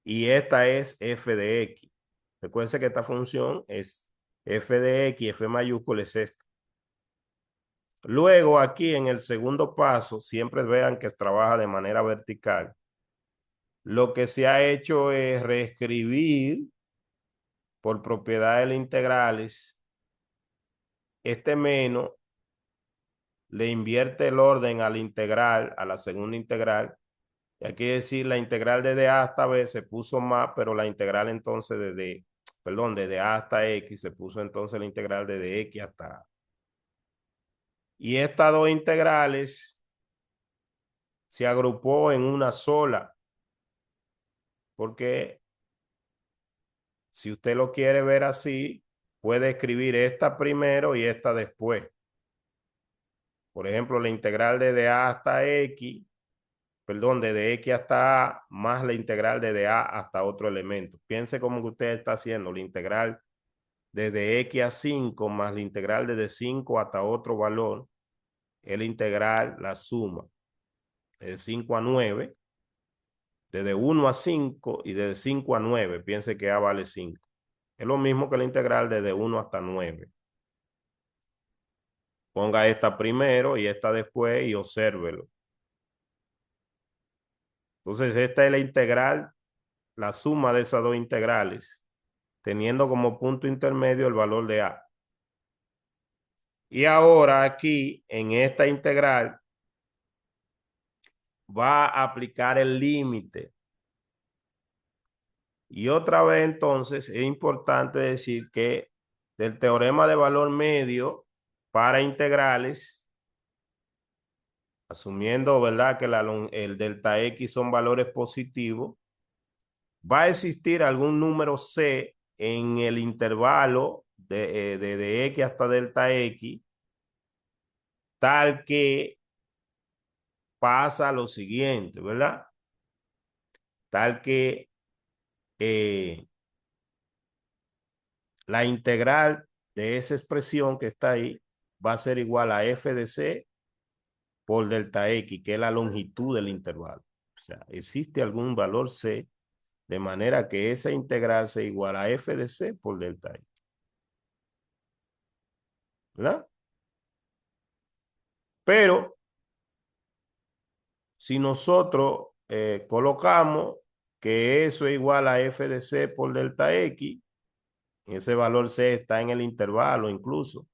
Y esta es f de X. Recuerden que esta función es f de X, f mayúscula es esta. Luego aquí en el segundo paso, siempre vean que trabaja de manera vertical. Lo que se ha hecho es reescribir por propiedades integrales este menos, le invierte el orden a la integral, a la segunda integral. Y aquí decir la integral desde A hasta B se puso más, pero la integral entonces desde A hasta X se puso entonces la integral desde X hasta A. Y estas dos integrales se agrupó en una sola, porque si usted lo quiere ver así, puede escribir esta primero y esta después. Por ejemplo, la integral desde A hasta X, perdón, desde X hasta A, más la integral desde A hasta otro elemento. Piense como que usted está haciendo la integral desde X a 5 más la integral desde 5 hasta otro valor, es la integral, la suma, de 5 a 9, desde 1 a 5 y desde 5 a 9, piense que A vale 5. Es lo mismo que la integral desde 1 hasta 9. Ponga esta primero y esta después y obsérvelo. Entonces, esta es la integral, la suma de esas dos integrales, teniendo como punto intermedio el valor de A. Y ahora aquí, en esta integral, va a aplicar el límite. Y otra vez entonces es importante decir que del teorema de valor medio para integrales, asumiendo, ¿verdad?, que el delta X son valores positivos, va a existir algún número C en el intervalo de X hasta delta X, tal que pasa lo siguiente, ¿verdad? Tal que eh, la integral de esa expresión que está ahí va a ser igual a f de c por delta x, que es la longitud del intervalo. O sea, existe algún valor c, de manera que esa integral sea igual a f de c por delta x. ¿Verdad? Pero si nosotros colocamos que eso es igual a f de c por delta x, ese valor c está en el intervalo incluso.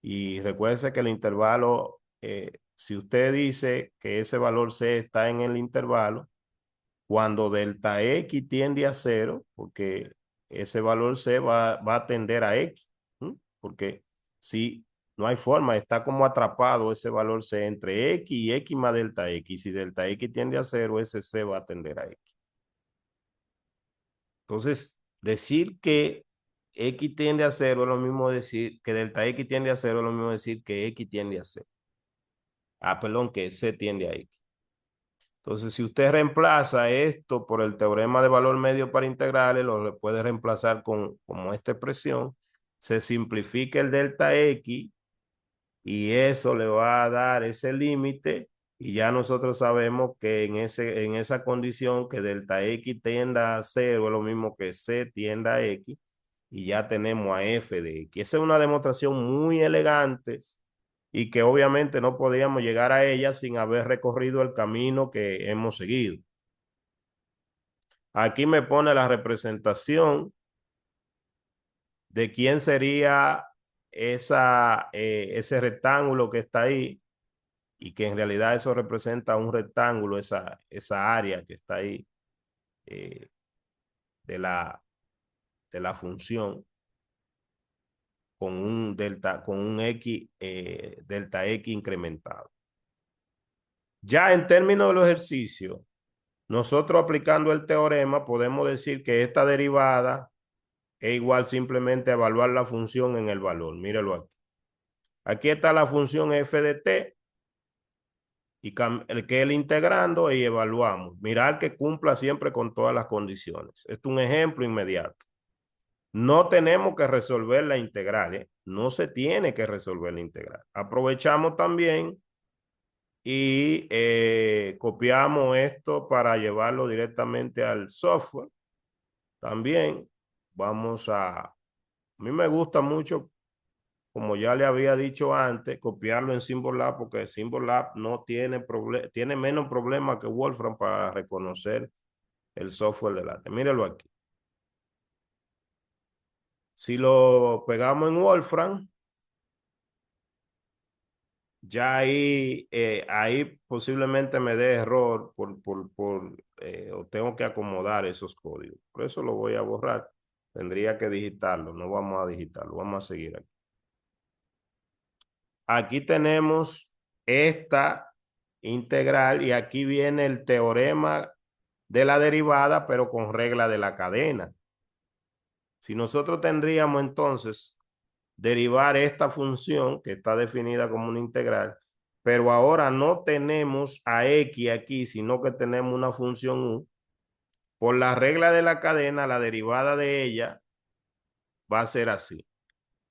Y recuerde que el intervalo, si usted dice que ese valor C está en el intervalo, cuando delta X tiende a cero, porque ese valor C va a tender a X, ¿sí? Porque si no hay forma, está como atrapado ese valor C entre X y X más delta X. Si delta X tiende a cero, ese C va a tender a X. Entonces, decir que X tiende a cero es lo mismo decir que delta X tiende a cero, es lo mismo decir que X tiende a cero. Perdón, que C tiende a X. Entonces, si usted reemplaza esto por el teorema de valor medio para integrales, lo puede reemplazar como esta expresión. Se simplifica el delta X y eso le va a dar ese límite, y ya nosotros sabemos que en esa condición que delta X tienda a cero es lo mismo que C tienda a X, y ya tenemos a f de X. Esa es una demostración muy elegante y que obviamente no podíamos llegar a ella sin haber recorrido el camino que hemos seguido. Aquí me pone la representación de quién sería ese rectángulo que está ahí, y que en realidad eso representa un rectángulo, esa área que está ahí eh, de la función, con un X, delta X incrementado. Ya en términos de los ejercicios, nosotros aplicando el teorema podemos decir que esta derivada es igual simplemente a evaluar la función en el valor. Míralo aquí. Aquí está la función f de t y el que el integrando y evaluamos. Mirar que cumpla siempre con todas las condiciones. Esto es un ejemplo inmediato. No tenemos que resolver la integral, ¿eh? No se tiene que resolver la integral. Aprovechamos también y copiamos esto para llevarlo directamente al software. También a mí me gusta mucho, como ya le había dicho antes, copiarlo en Symbolab porque Symbolab no tiene menos problemas que Wolfram para reconocer el software del arte. Míralo aquí. Si lo pegamos en Wolfram, ya ahí posiblemente me dé error o tengo que acomodar esos códigos. Por eso lo voy a borrar. Tendría que digitarlo. No vamos a digitarlo. Vamos a seguir aquí. Aquí tenemos esta integral y aquí viene el teorema de la derivada, pero con regla de la cadena. Si nosotros tendríamos entonces derivar esta función que está definida como una integral, pero ahora no tenemos a x aquí, sino que tenemos una función u. Por la regla de la cadena, la derivada de ella va a ser así,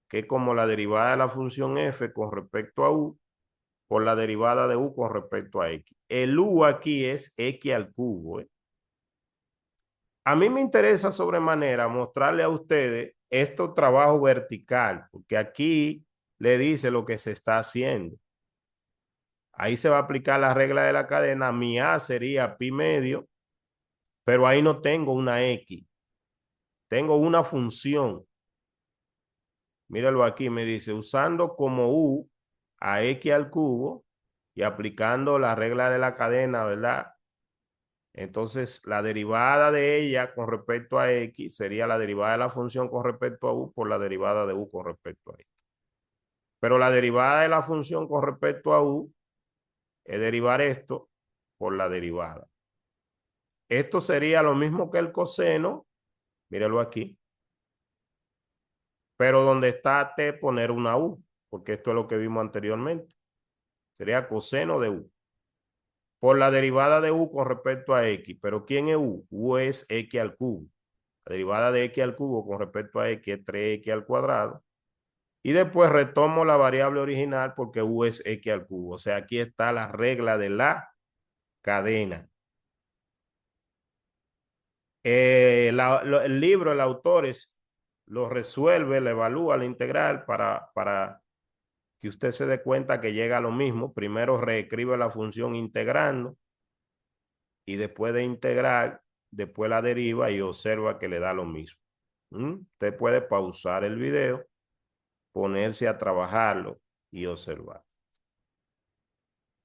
que es como la derivada de la función f con respecto a u por la derivada de u con respecto a x. El u aquí es x al cubo, ¿eh? A mí me interesa sobremanera mostrarle a ustedes estos trabajo vertical, porque aquí le dice lo que se está haciendo. Ahí se va a aplicar la regla de la cadena. Mi A sería pi medio, pero ahí no tengo una X. Tengo una función. Míralo aquí, me dice, usando como U a X al cubo y aplicando la regla de la cadena, ¿verdad? Entonces, la derivada de ella con respecto a X sería la derivada de la función con respecto a U por la derivada de U con respecto a X. Pero la derivada de la función con respecto a U es derivar esto por la derivada. Esto sería lo mismo que el coseno, míralo aquí, pero donde está t poner una u, porque esto es lo que vimos anteriormente. Sería coseno de u. Por la derivada de u con respecto a x, pero ¿quién es u? U es x al cubo. La derivada de x al cubo con respecto a x es 3x al cuadrado. Y después retomo la variable original porque u es x al cubo. O sea, aquí está la regla de la cadena. El libro, el autor lo resuelve, lo evalúa la integral para que usted se dé cuenta que llega a lo mismo. Primero reescribe la función integrando y después de integrar, después la deriva y observa que le da lo mismo. Usted puede pausar el video, ponerse a trabajarlo y observar.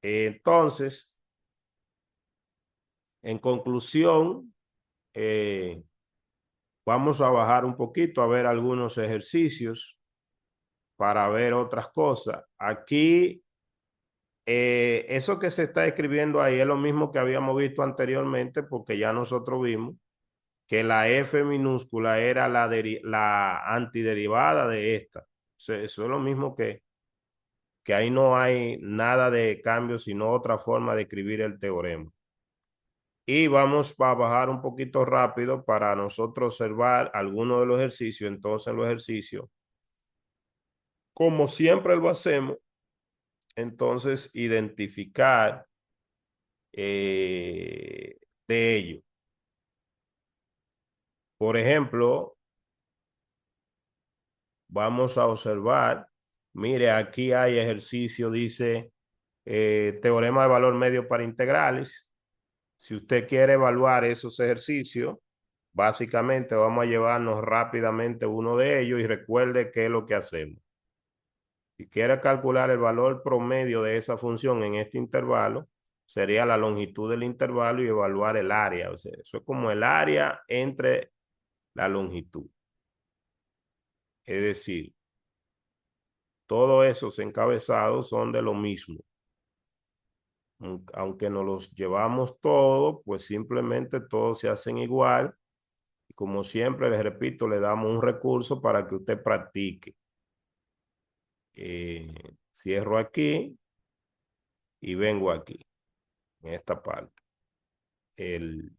Entonces, en conclusión, vamos a bajar un poquito a ver algunos ejercicios para ver otras cosas. Aquí, eso que se está escribiendo ahí es lo mismo que habíamos visto anteriormente, porque ya nosotros vimos que la f minúscula era la antiderivada de esta. O sea, eso es lo mismo que ahí no hay nada de cambio, sino otra forma de escribir el teorema. Y vamos a bajar un poquito rápido para nosotros observar algunos de los ejercicios. Entonces, los ejercicios, como siempre lo hacemos, entonces identificar de ello. Por ejemplo, vamos a observar, mire, aquí hay ejercicio, dice teorema de valor medio para integrales. Si usted quiere evaluar esos ejercicios, básicamente vamos a llevarnos rápidamente uno de ellos y recuerde qué es lo que hacemos. Si quiere calcular el valor promedio de esa función en este intervalo, sería la longitud del intervalo y evaluar el área. O sea, eso es como el área entre la longitud. Es decir, todos esos encabezados son de lo mismo. Aunque nos los llevamos todos, pues simplemente todos se hacen igual. Y como siempre, les repito, le damos un recurso para que usted practique. Cierro aquí y vengo aquí, en esta parte. El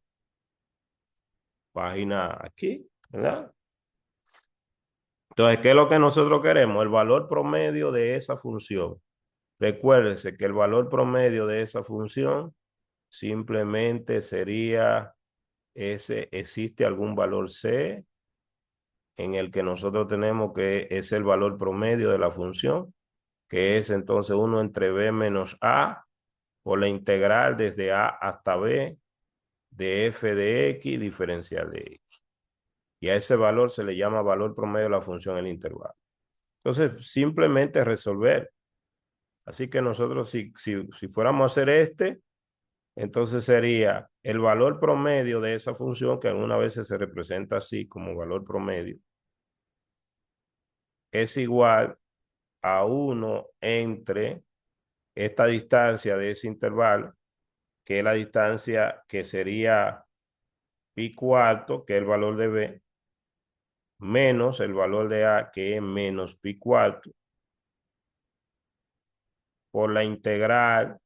página aquí, ¿verdad? Entonces, ¿qué es lo que nosotros queremos? El valor promedio de esa función. Recuérdese que el valor promedio de esa función simplemente sería existe algún valor C en el que nosotros tenemos que es el valor promedio de la función, que es entonces 1 entre b menos a por la integral desde a hasta b de f de x diferencial de x. Y a ese valor se le llama valor promedio de la función en el intervalo. Entonces, simplemente resolver. Así que nosotros, si fuéramos a hacer entonces sería el valor promedio de esa función, que algunas veces se representa así como valor promedio, es igual a 1 entre esta distancia de ese intervalo, que es la distancia que sería pi cuarto, que es el valor de b, menos el valor de a, que es menos pi cuarto, por la integral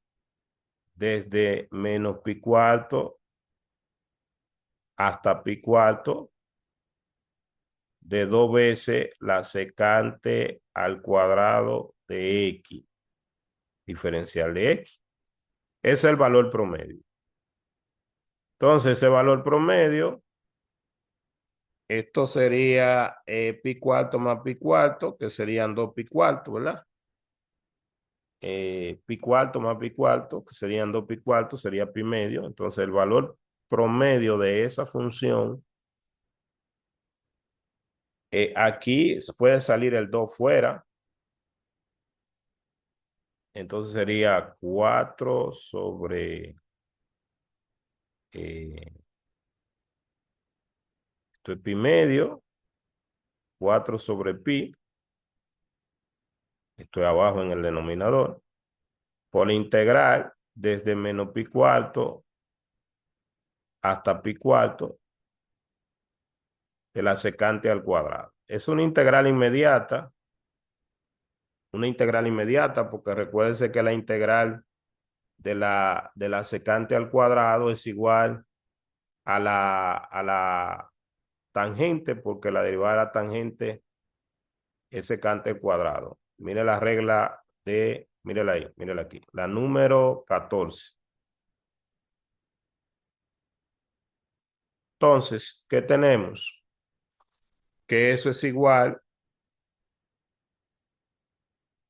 desde menos pi cuarto hasta pi cuarto de 2 veces la secante al cuadrado de x, diferencial de x. Ese es el valor promedio. Entonces, ese valor promedio, esto sería pi cuarto más pi cuarto, que serían 2 pi cuarto, ¿verdad? Pi cuarto más pi cuarto, que serían 2 pi cuarto, sería pi medio. Entonces, el valor promedio de esa función, aquí puede salir el 2 fuera. Entonces sería 4 sobre, esto es pi medio, 4 sobre pi, estoy abajo en el denominador, por la integral desde menos pi cuarto hasta pi cuarto de la secante al cuadrado. Es una integral inmediata, porque recuérdense que la integral de la secante al cuadrado es igual a la tangente, porque la derivada de la tangente es secante al cuadrado. Mire la regla mírela ahí, mírela aquí, la número 14. Entonces, ¿qué tenemos? Que eso es igual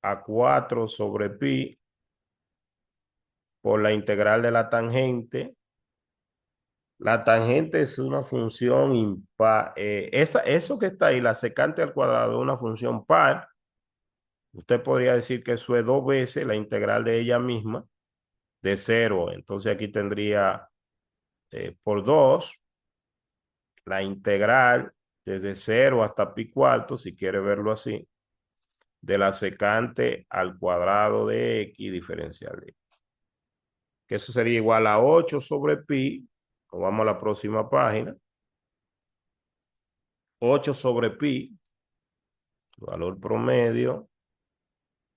a 4 sobre pi por la integral de la tangente. La tangente es una función impar. Eso que está ahí, la secante al cuadrado, es una función par. Usted podría decir que eso es 2 veces la integral de ella misma, de 0. Entonces aquí tendría por 2 la integral desde 0 hasta pi cuarto, si quiere verlo así, de la secante al cuadrado de x diferencial de x. Que eso sería igual a 8 sobre pi. Nos vamos a la próxima página. 8 sobre pi, valor promedio,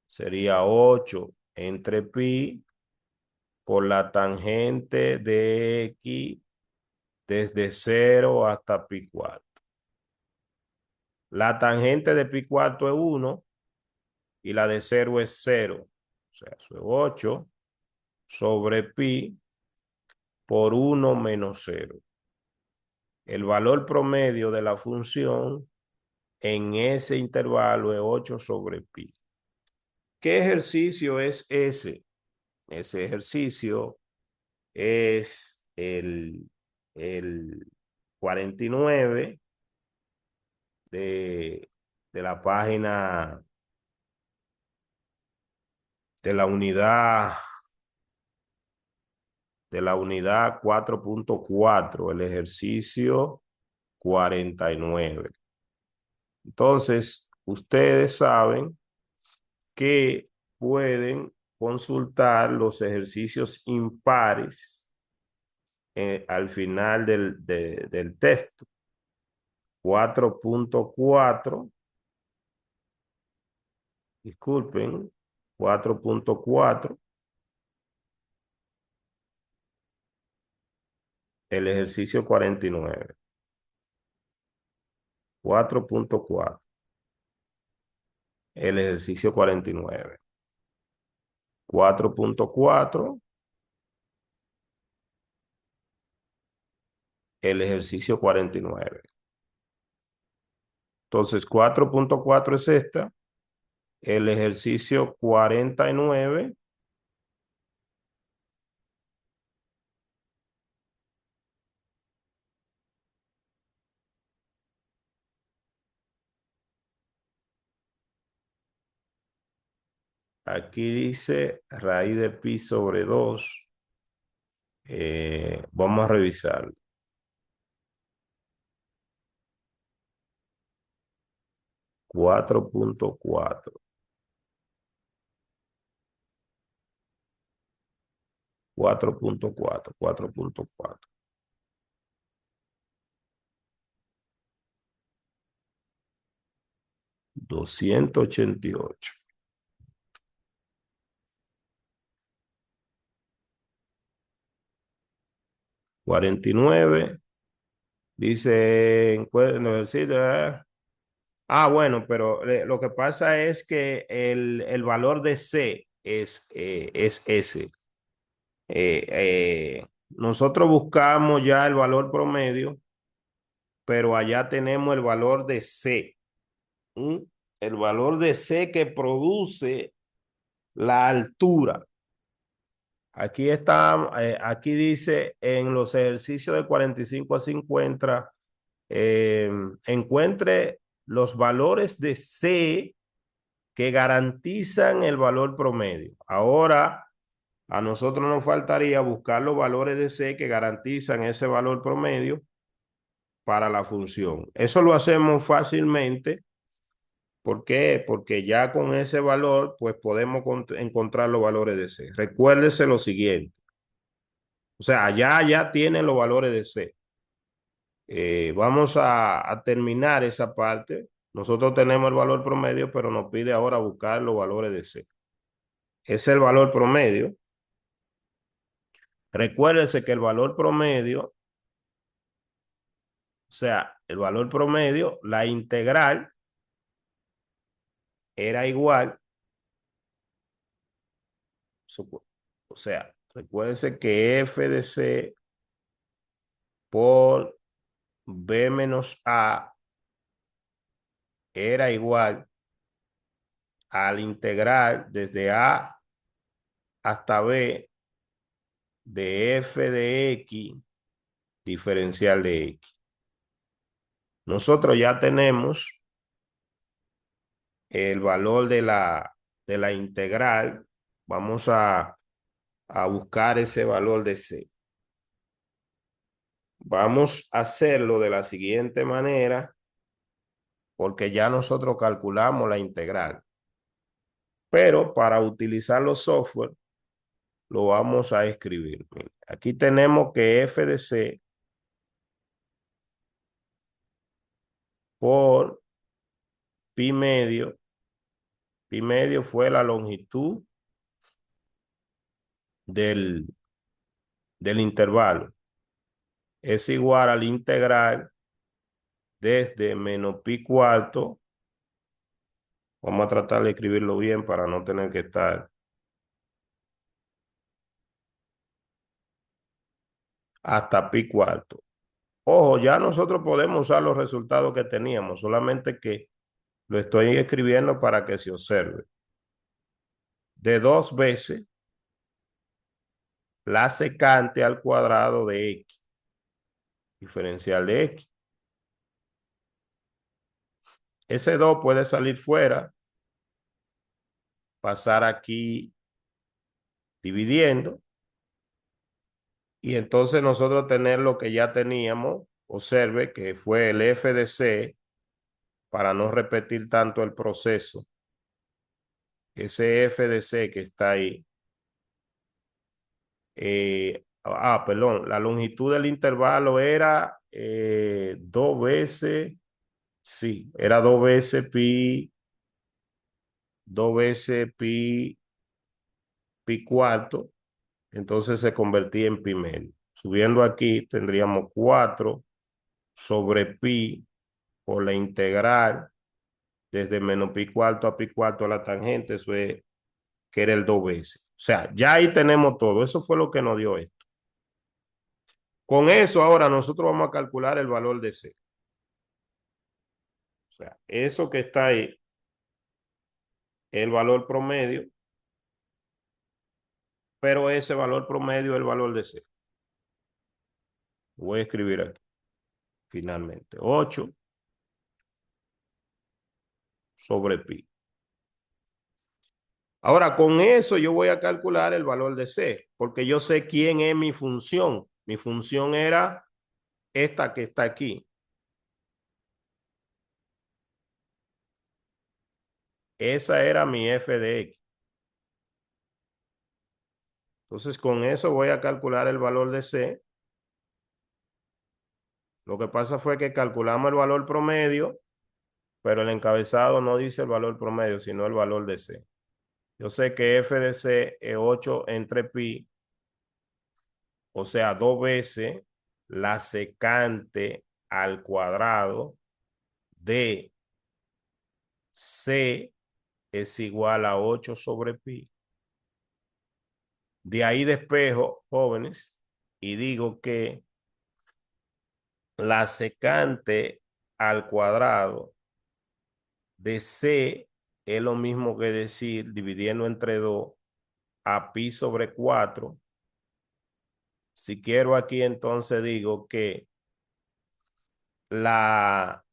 sería 8 entre pi por la tangente de x desde 0 hasta pi cuarto. La tangente de pi cuarto es 1 y la de 0 es 0. O sea, eso es 8 sobre pi por 1 menos 0. El valor promedio de la función en ese intervalo es 8 sobre pi. ¿Qué ejercicio es ese? Ese ejercicio es el 49 de la página de la unidad 4.4, el ejercicio 49. Entonces, ustedes saben que pueden consultar los ejercicios impares al final del texto. 4.4, disculpen, 4.4, el ejercicio 49. 4.4, el ejercicio 49. 4.4, el ejercicio 49. Entonces, 4.4 es esta, el ejercicio 49. Aquí dice raíz de pi sobre 2. Vamos a revisar. 4.4. 4.4. 4.4. 288. 49. Dice en los ejercicios. Bueno, pero lo que pasa es que el valor de C es ese. Nosotros buscamos ya el valor promedio, pero allá tenemos el valor de C. ¿Mm? El valor de C que produce la altura. Aquí está, aquí dice en los ejercicios de 45 a 50, encuentre los valores de C que garantizan el valor promedio. Ahora, a nosotros nos faltaría buscar los valores de C que garantizan ese valor promedio para la función. Eso lo hacemos fácilmente. ¿Por qué? Porque ya con ese valor, pues podemos encontrar los valores de C. Recuérdese lo siguiente. O sea, ya tienen los valores de C. Vamos a terminar esa parte. Nosotros tenemos el valor promedio, pero nos pide ahora buscar los valores de C. Es el valor promedio. Recuérdese que el valor promedio, o sea, el valor promedio, la integral era igual. O sea, recuérdese que f de C por b menos a era igual al integral desde a hasta b de f de x diferencial de x. Nosotros ya tenemos el valor de la integral. Vamos a buscar ese valor de C. Vamos a hacerlo de la siguiente manera, porque ya nosotros calculamos la integral. Pero para utilizar los software, lo vamos a escribir. Mira, aquí tenemos que f de C por pi medio fue la longitud del, del intervalo. Es igual al integral desde menos pi cuarto. Vamos a tratar de escribirlo bien para no tener que estar hasta pi cuarto. Ojo, ya nosotros podemos usar los resultados que teníamos, solamente que lo estoy escribiendo para que se observe. De 2 veces la secante al cuadrado de x, diferencial de x. Ese 2 puede salir fuera, pasar aquí dividiendo, y entonces nosotros tener lo que ya teníamos. Observe que fue el f de C, para no repetir tanto el proceso. ese f de c que está ahí, perdón, la longitud del intervalo era dos veces, sí, era dos veces pi cuarto, entonces se convertía en pi medio. Subiendo aquí tendríamos 4 sobre pi por la integral desde menos pi cuarto a pi cuarto a la tangente, eso es que era el dos veces. O sea, ya ahí tenemos todo. Eso fue lo que nos dio esto. Con eso ahora nosotros vamos a calcular el valor de C. O sea, eso que está ahí, el valor promedio, pero ese valor promedio es el valor de C. Voy a escribir aquí, finalmente. 8 sobre pi. Ahora, con eso yo voy a calcular el valor de C, porque yo sé quién es mi función. Mi función era esta que está aquí. Esa era mi f de x. Entonces, con eso voy a calcular el valor de C. Lo que pasa fue que calculamos el valor promedio, pero el encabezado no dice el valor promedio, sino el valor de C. Yo sé que f de C es 8 entre pi, o sea, dos veces la secante al cuadrado de C es igual a 8 sobre pi. De ahí despejo, jóvenes, y digo que la secante al cuadrado de C es lo mismo que decir, dividiendo entre 2, a pi sobre 4. Si quiero aquí, entonces digo que la,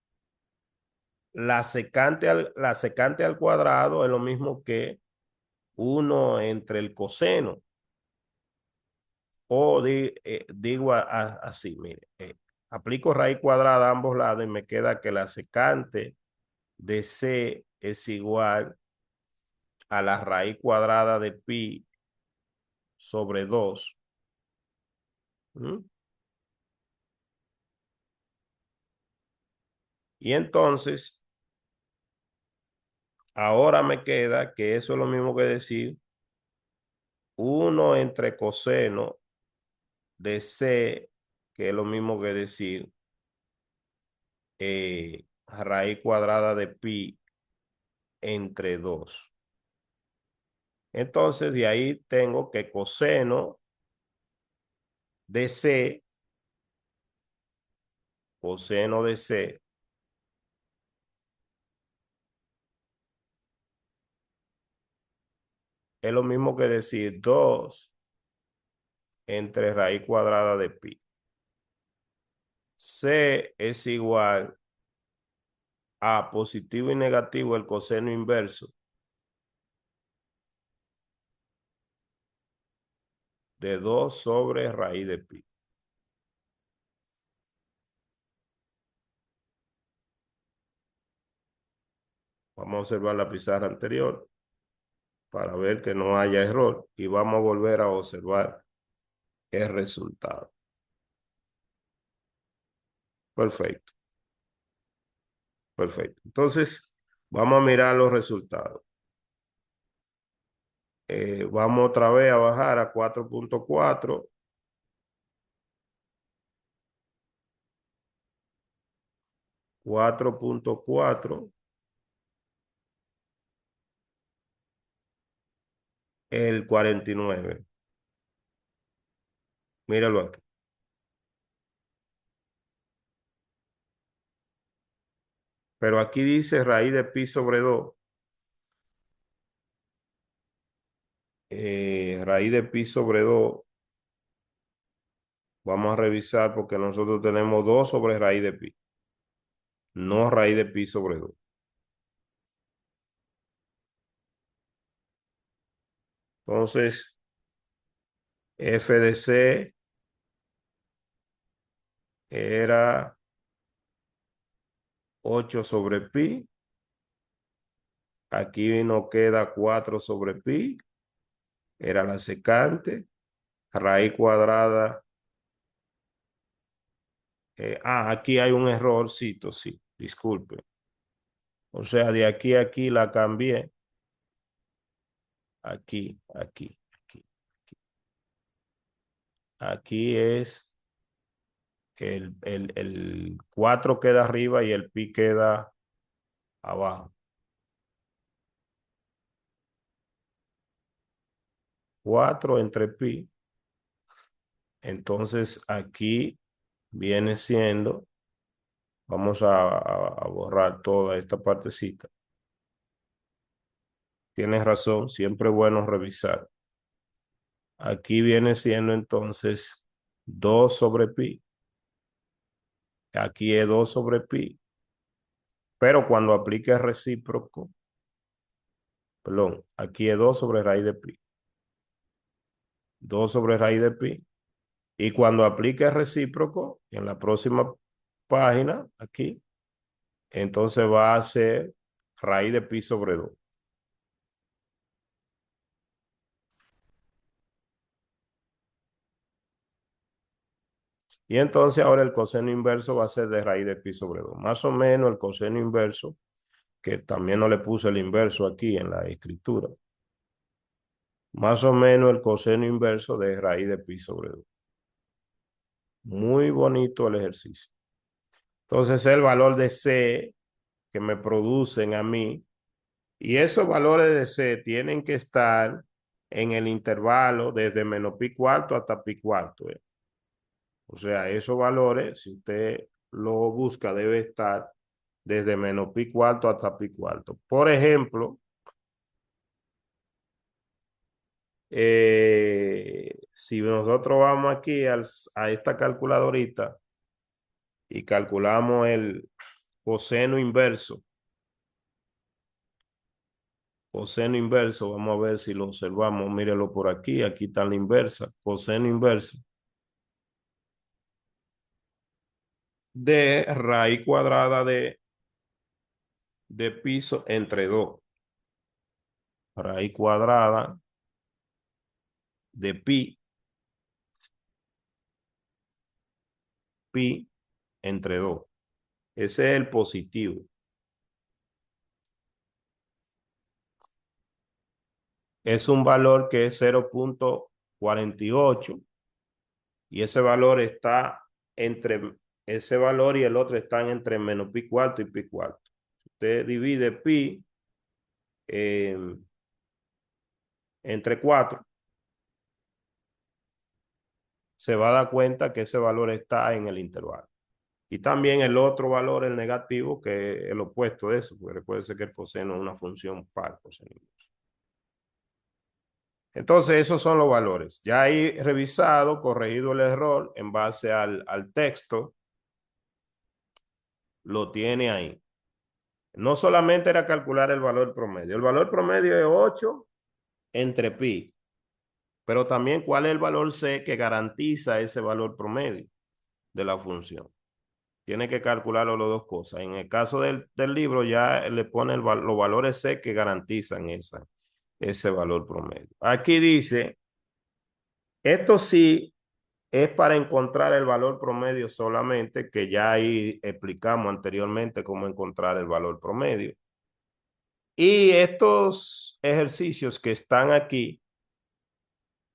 la secante al cuadrado es lo mismo que 1 entre el coseno. O digo así, mire, aplico raíz cuadrada a ambos lados y me queda que la secante de C es igual a la raíz cuadrada de pi sobre 2. ¿Mm? Y entonces, ahora me queda que eso es lo mismo que decir 1 entre coseno de C, que es lo mismo que decir raíz cuadrada de pi entre 2. Entonces, de ahí tengo que de C, coseno de C, es lo mismo que decir 2 entre raíz cuadrada de pi. C es igual a positivo y negativo el coseno inverso de 2 sobre raíz de pi. Vamos a observar la pizarra anterior para ver que no haya error y vamos a volver a observar el resultado. Perfecto, perfecto. Entonces, vamos a mirar los resultados. Vamos otra vez a bajar a 4.4. 4.4, el 49. Míralo aquí. Pero aquí dice raíz de pi sobre 2. Raíz de pi sobre 2. Vamos a revisar porque nosotros tenemos 2 sobre raíz de pi. No raíz de pi sobre 2. Entonces, f de c era 8 sobre pi Aquí nos queda 4 sobre pi, era la secante, raíz cuadrada. Aquí hay un errorcito, sí, disculpe. O sea, de aquí a aquí la cambié. Aquí, aquí, aquí. Aquí es el 4 queda arriba y el pi queda abajo. 4 entre pi. Entonces aquí viene siendo, vamos a borrar toda esta partecita. Tienes razón, siempre es bueno revisar. Aquí viene siendo entonces 2 sobre pi. Aquí es 2 sobre pi. Pero cuando aplique el recíproco, perdón, aquí es 2 sobre raíz de pi. 2 sobre raíz de pi. Y cuando aplique el recíproco, en la próxima página, aquí, entonces va a ser raíz de pi sobre 2. Y entonces ahora el coseno inverso va a ser de raíz de pi sobre 2. Más o menos el coseno inverso, que también no le puse el inverso aquí en la escritura. Más o menos el coseno inverso de raíz de pi sobre 2. Muy bonito el ejercicio. Entonces el valor de C que me producen a mí, y esos valores de C tienen que estar en el intervalo desde menos pi cuarto hasta pi cuarto. O sea, esos valores, si usted lo busca, debe estar desde menos pi cuarto hasta pi cuarto. Por ejemplo, si nosotros vamos aquí a esta calculadorita y calculamos el coseno inverso, vamos a ver si lo observamos, mírelo por aquí, aquí está la inversa, coseno inverso de raíz cuadrada de piso entre 2. Raíz cuadrada de pi entre 2. Ese es el positivo. Es un valor que es 0,48 y ese valor está entre, ese valor y el otro están entre menos pi cuarto y pi cuarto. Usted divide pi eh, entre 4, se va a dar cuenta que ese valor está en el intervalo. Y también el otro valor, el negativo, que es el opuesto de eso, porque puede ser que el coseno es una función par coseno. Entonces, esos son los valores. Ya ahí revisado, corregido el error en base al texto, lo tiene ahí. No solamente era calcular el valor promedio. El valor promedio es 8 entre pi, pero también cuál es el valor C que garantiza ese valor promedio de la función. Tiene que calcularlo las dos cosas. En el caso del libro ya le pone los valores C que garantizan ese valor promedio. Aquí dice, esto sí es para encontrar el valor promedio solamente, que ya ahí explicamos anteriormente cómo encontrar el valor promedio. Y estos ejercicios que están aquí,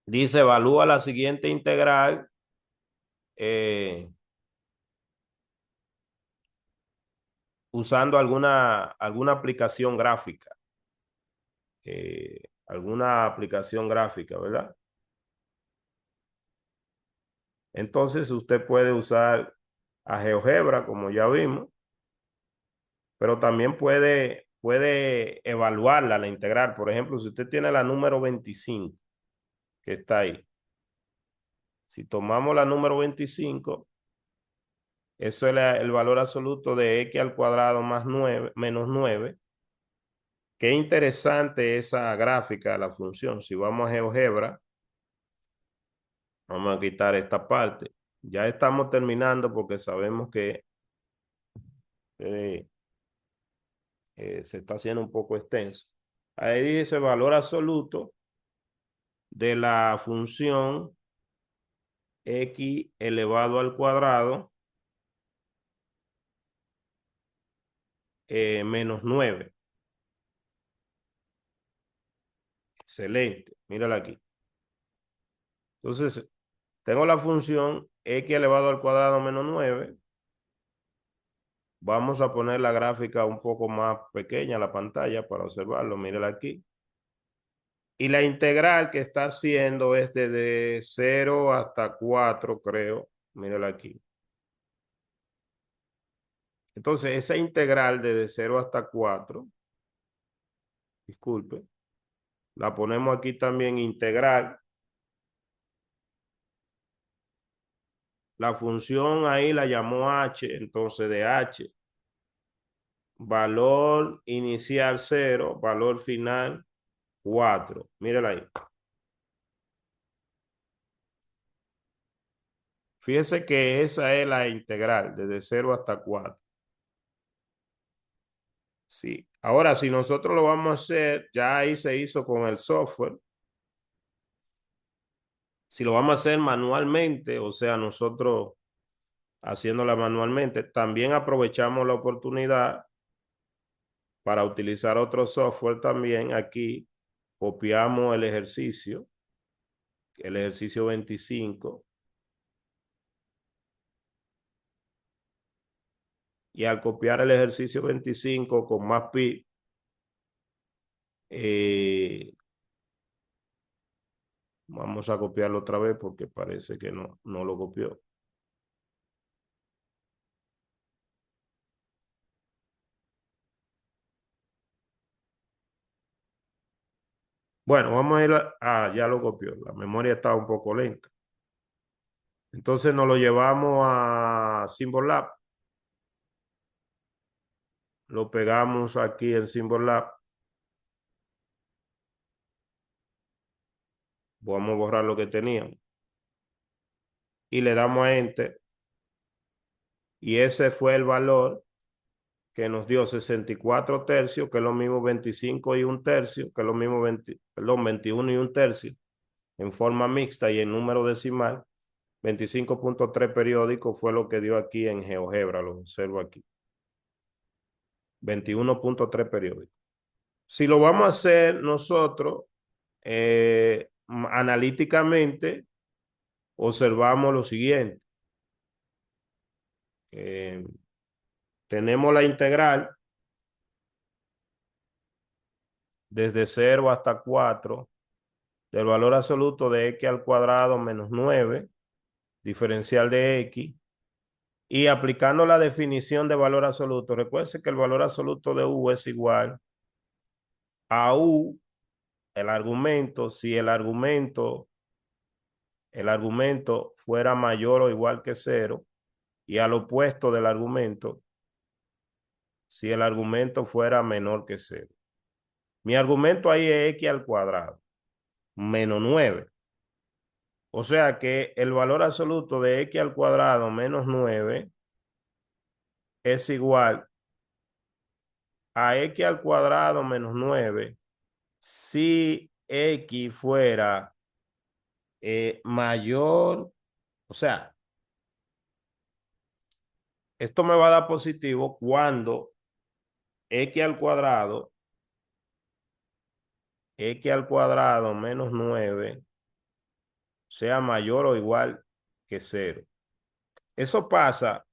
dice, evalúa la siguiente integral usando alguna aplicación gráfica. Alguna aplicación gráfica, ¿verdad? Entonces usted puede usar a GeoGebra, como ya vimos, pero también puede evaluarla, la integral. Por ejemplo, si usted tiene la número 25, que está ahí, si tomamos la número 25, eso es el valor absoluto de x al cuadrado más 9, menos 9. Qué interesante esa gráfica de la función. Si vamos a GeoGebra, vamos a quitar esta parte. Ya estamos terminando porque sabemos que eh, se está haciendo un poco extenso. Ahí dice valor absoluto de la función x elevado al cuadrado menos 9. Excelente, mírala aquí. Entonces, tengo la función x elevado al cuadrado menos 9. Vamos a poner la gráfica un poco más pequeña, la pantalla, para observarlo. Mírala aquí. Y la integral que está haciendo es desde 0 hasta 4, creo. Mírala aquí. Entonces, esa integral desde 0 hasta 4, disculpe, la ponemos aquí también integral. La función ahí la llamó h, entonces de h, valor inicial 0, valor final 4. Mírala ahí. Fíjese que esa es la integral, desde 0 hasta 4. Sí. Ahora, si nosotros lo vamos a hacer, ya ahí se hizo con el software. Si lo vamos a hacer manualmente, o sea, nosotros haciéndola manualmente, también aprovechamos la oportunidad para utilizar otro software también. Aquí copiamos el ejercicio 25. Y al copiar el ejercicio 25 con más pi, vamos a copiarlo otra vez porque parece que no lo copió. Bueno, vamos a ir ya lo copió. La memoria está un poco lenta. Entonces nos lo llevamos a Symbolab. Lo pegamos aquí en Symbolab. Vamos a borrar lo que teníamos. Y le damos a Enter. Y ese fue el valor que nos dio 64 tercios, que es lo mismo 25 y un tercio, que es lo mismo 21 y un tercio, en forma mixta y en número decimal. 25.3 periódico fue lo que dio aquí en GeoGebra, lo observo aquí. 21.3 periódico. Si lo vamos a hacer nosotros, analíticamente, observamos lo siguiente. Tenemos la integral desde 0 hasta 4 del valor absoluto de x al cuadrado menos 9, diferencial de x, y aplicando la definición de valor absoluto. Recuerden que el valor absoluto de u es igual a u, el argumento, si el argumento fuera mayor o igual que 0, y al opuesto del argumento, si el argumento fuera menor que 0. Mi argumento ahí es x al cuadrado menos 9. O sea que el valor absoluto de x al cuadrado menos 9 es igual a x al cuadrado menos 9 si x fuera mayor, o sea, esto me va a dar positivo cuando x al cuadrado menos 9 sea mayor o igual que 0. Eso pasa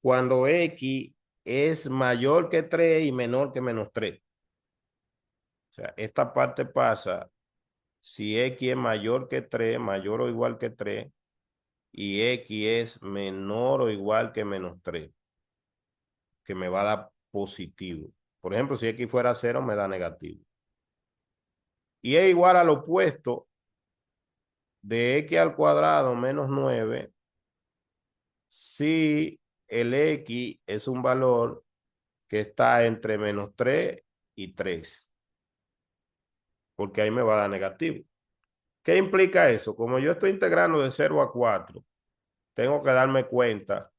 cuando x es mayor que 3 y menor que menos 3. O sea, esta parte pasa si x es mayor que 3, mayor o igual que 3, y x es menor o igual que menos 3, que me va a dar positivo. Por ejemplo, si x fuera 0, me da negativo. Y es igual al opuesto de x al cuadrado menos 9 si el x es un valor que está entre menos 3 y 3, porque ahí me va a dar negativo. ¿Qué implica eso? Como yo estoy integrando de 0 a 4, tengo que darme cuenta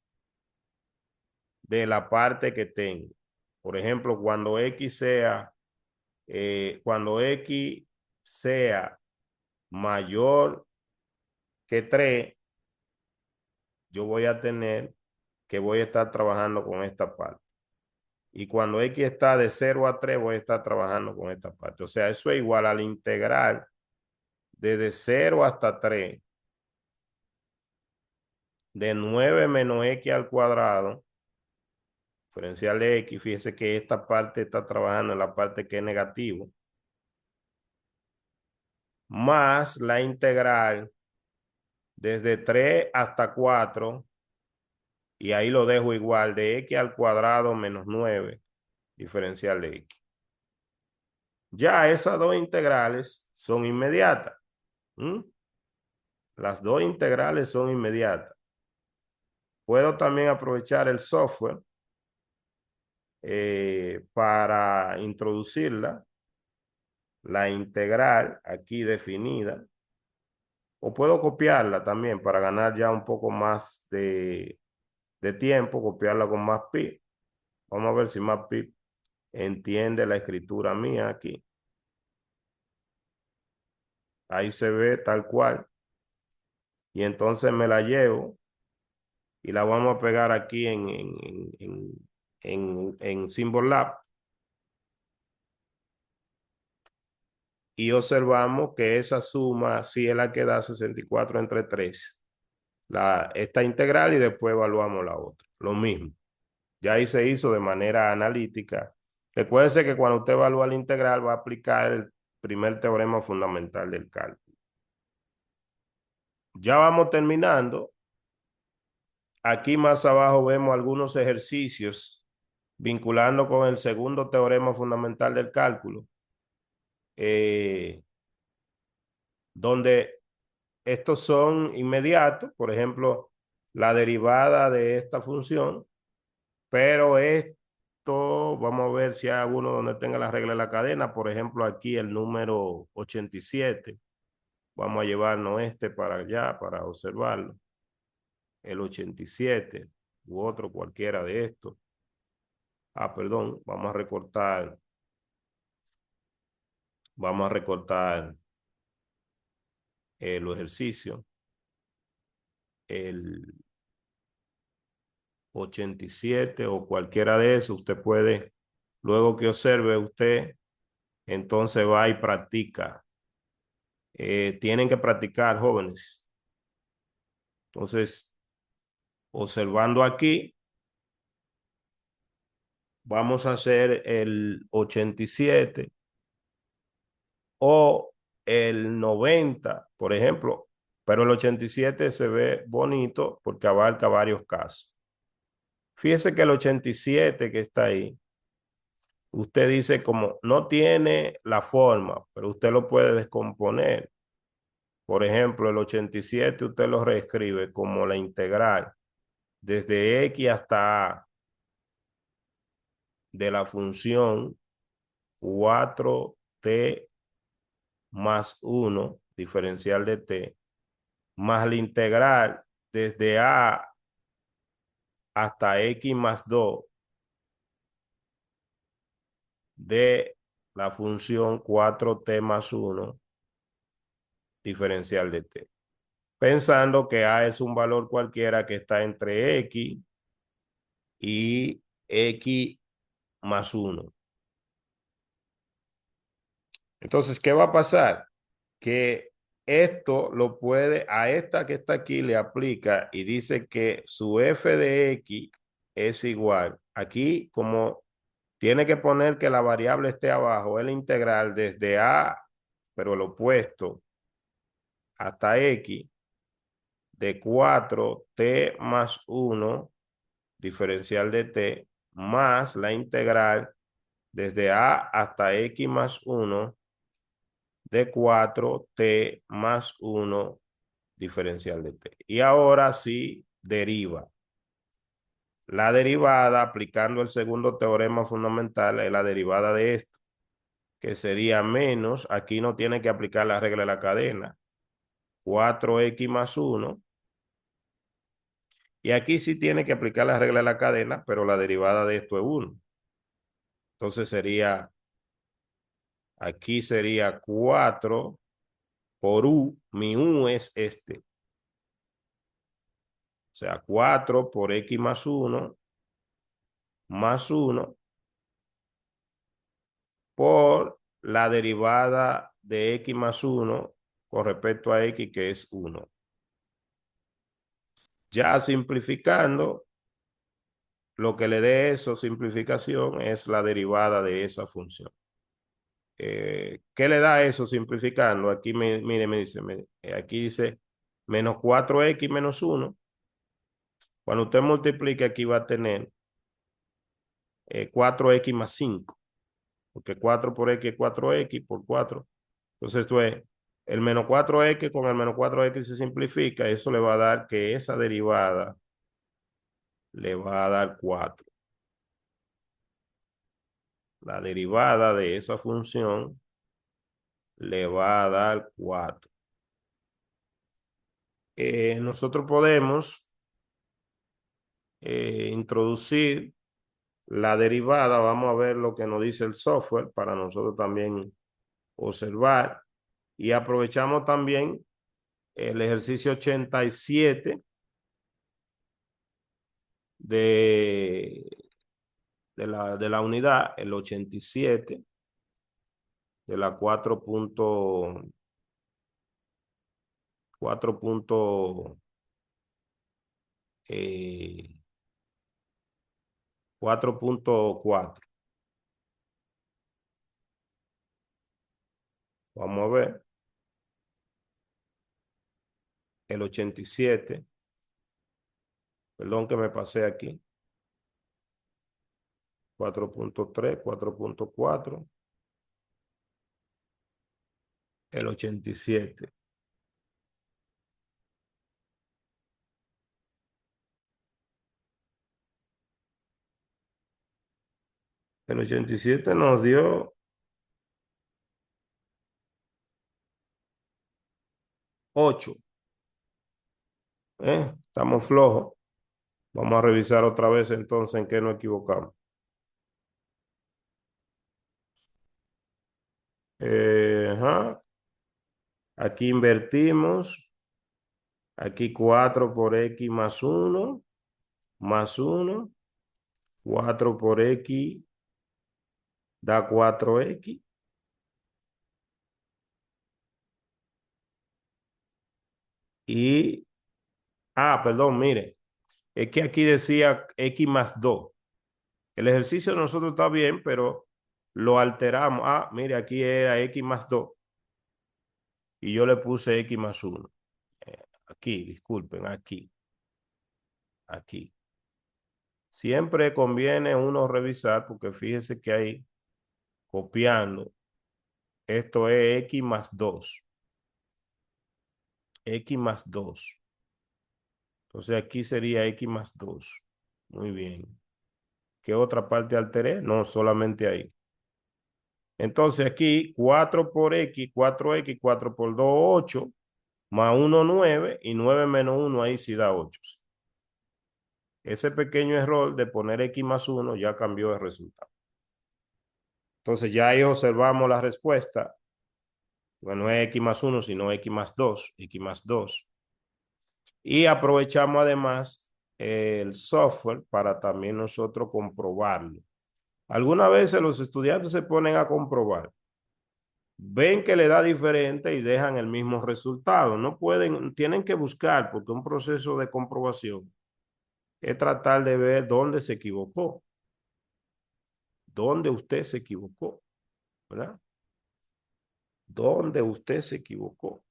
de la parte que tengo. Por ejemplo, cuando X sea mayor que 3, yo voy a tener que voy a estar trabajando con esta parte. Y cuando X está de 0 a 3, voy a estar trabajando con esta parte. O sea, eso es igual a la integral desde 0 hasta 3 de 9 menos X al cuadrado, diferencial de X. Fíjese que esta parte está trabajando en la parte que es negativo, más la integral desde 3 hasta 4, y ahí lo dejo igual, de X al cuadrado menos 9, diferencial de X. Ya esas dos integrales son inmediatas. ¿Mm? Las dos integrales son inmediatas. Puedo también aprovechar el software para introducirla, la integral aquí definida, o puedo copiarla también para ganar ya un poco más de tiempo, copiarla con Matplotlib. Vamos a ver si Matplotlib entiende la escritura mía aquí. Ahí se ve tal cual. Y entonces me la llevo y la vamos a pegar aquí en Symbollab. Y observamos que esa suma sí es la que da 64 entre 3. Esta integral, y después evaluamos la otra. Lo mismo. Ya ahí se hizo de manera analítica. Recuerde que cuando usted evalúa la integral va a aplicar el primer teorema fundamental del cálculo. Ya vamos terminando. Aquí más abajo vemos algunos ejercicios vinculando con el segundo teorema fundamental del cálculo, donde estos son inmediatos. Por ejemplo, la derivada de esta función, pero esto, vamos a ver si hay alguno donde tenga la regla de la cadena. Por ejemplo, aquí el número 87. Vamos a llevarnos este para allá para observarlo. El 87 u otro cualquiera de estos. Perdón, vamos a recortar los ejercicios. El 87 o cualquiera de esos, usted puede, luego que observe usted, entonces va y practica. Tienen que practicar, jóvenes. Entonces, observando aquí, vamos a hacer el 87 o el 90, por ejemplo, pero el 87 se ve bonito porque abarca varios casos. Fíjese que el 87 que está ahí, usted dice como no tiene la forma, pero usted lo puede descomponer. Por ejemplo, el 87 usted lo reescribe como la integral desde X hasta A de la función 4t más 1 diferencial de t, más la integral desde A hasta X más 2 de la función 4t más 1 diferencial de t. Pensando que A es un valor cualquiera que está entre X y X más 1. Entonces, ¿qué va a pasar? Que esto lo puede, a esta que está aquí le aplica y dice que su f de x es igual. Aquí, como tiene que poner que la variable esté abajo, es la integral desde a, pero el opuesto, hasta x, de 4t más 1, diferencial de t, más la integral desde a hasta x más 1 de 4t más 1 diferencial de t. Y ahora sí deriva. La derivada, aplicando el segundo teorema fundamental, es la derivada de esto, que sería menos, aquí no tiene que aplicar la regla de la cadena, 4x más 1. Y aquí sí tiene que aplicar la regla de la cadena, pero la derivada de esto es 1. Entonces sería, aquí sería 4 por U. Mi U es este. O sea, 4 por X más 1 por la derivada de X más 1 con respecto a X, que es 1. Ya simplificando, lo que le dé eso, simplificación, es la derivada de esa función. ¿Qué le da eso simplificando? Aquí mire, me dice, aquí dice menos 4x menos 1. Cuando usted multiplique aquí va a tener 4x más 5, porque 4 por x es 4x por 4. Entonces esto es el menos 4x con el menos 4x se simplifica. Eso le va a dar que esa derivada le va a dar 4. La derivada de esa función le va a dar 4. Nosotros podemos introducir la derivada. Vamos a ver lo que nos dice el software para nosotros también observar. Y aprovechamos también el ejercicio 87 de, de la unidad, el 87 de la 4.4. Vamos a ver el 87. Perdón que me pasé aquí. 4.3, 4.4, el 87. El 87 nos dio 8. Estamos flojos. Vamos a revisar otra vez entonces en qué nos equivocamos. Ajá. Aquí invertimos. Aquí 4 por X más 1, más 1. 4 por X da 4X. Y, perdón, mire. Es que aquí decía X más 2. El ejercicio de nosotros está bien, pero lo alteramos. Mire, aquí era X más 2 y yo le puse X más 1. Aquí, disculpen, aquí. Siempre conviene uno revisar porque fíjese que ahí, copiando, esto es X más 2. X más 2. Entonces aquí sería X más 2. Muy bien. ¿Qué otra parte alteré? No, solamente ahí. Entonces aquí 4 por X, 4X, 4 por 2, 8, más 1, 9, y 9 menos 1 ahí sí da 8. Ese pequeño error de poner X más 1 ya cambió el resultado. Entonces ya ahí observamos la respuesta. Bueno, no es X más 1, sino X más 2, X más 2. Y aprovechamos además el software para también nosotros comprobarlo. Algunas veces los estudiantes se ponen a comprobar, ven que le da diferente y dejan el mismo resultado. No pueden, tienen que buscar, porque un proceso de comprobación es tratar de ver dónde se equivocó, dónde usted se equivocó, ¿verdad? ¿Dónde usted se equivocó?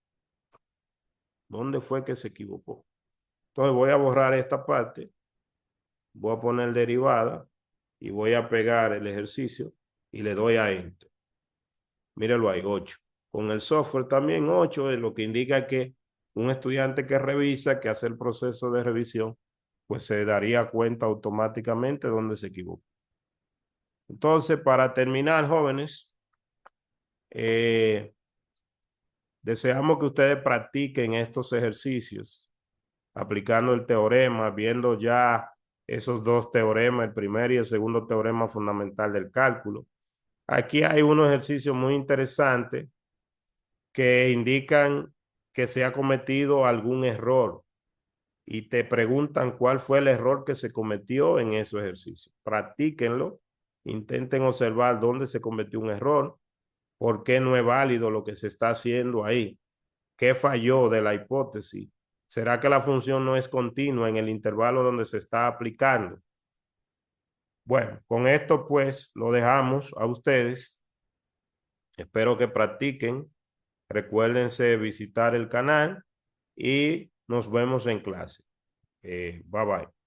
¿Dónde fue que se equivocó? Entonces voy a borrar esta parte, voy a poner derivada y voy a pegar el ejercicio y le doy a Enter. Míralo ahí, 8. Con el software también 8 es lo que indica que un estudiante que revisa, que hace el proceso de revisión, pues se daría cuenta automáticamente dónde se equivocó. Entonces, para terminar, jóvenes, deseamos que ustedes practiquen estos ejercicios, aplicando el teorema, viendo ya esos dos teoremas, el primer y el segundo teorema fundamental del cálculo. Aquí hay unos ejercicios muy interesantes que indican que se ha cometido algún error y te preguntan cuál fue el error que se cometió en esos ejercicios. Practíquenlo, intenten observar dónde se cometió un error, por qué no es válido lo que se está haciendo ahí, qué falló de la hipótesis. ¿Será que la función no es continua en el intervalo donde se está aplicando? Bueno, con esto pues lo dejamos a ustedes. Espero que practiquen. Recuérdense visitar el canal y nos vemos en clase. Bye bye.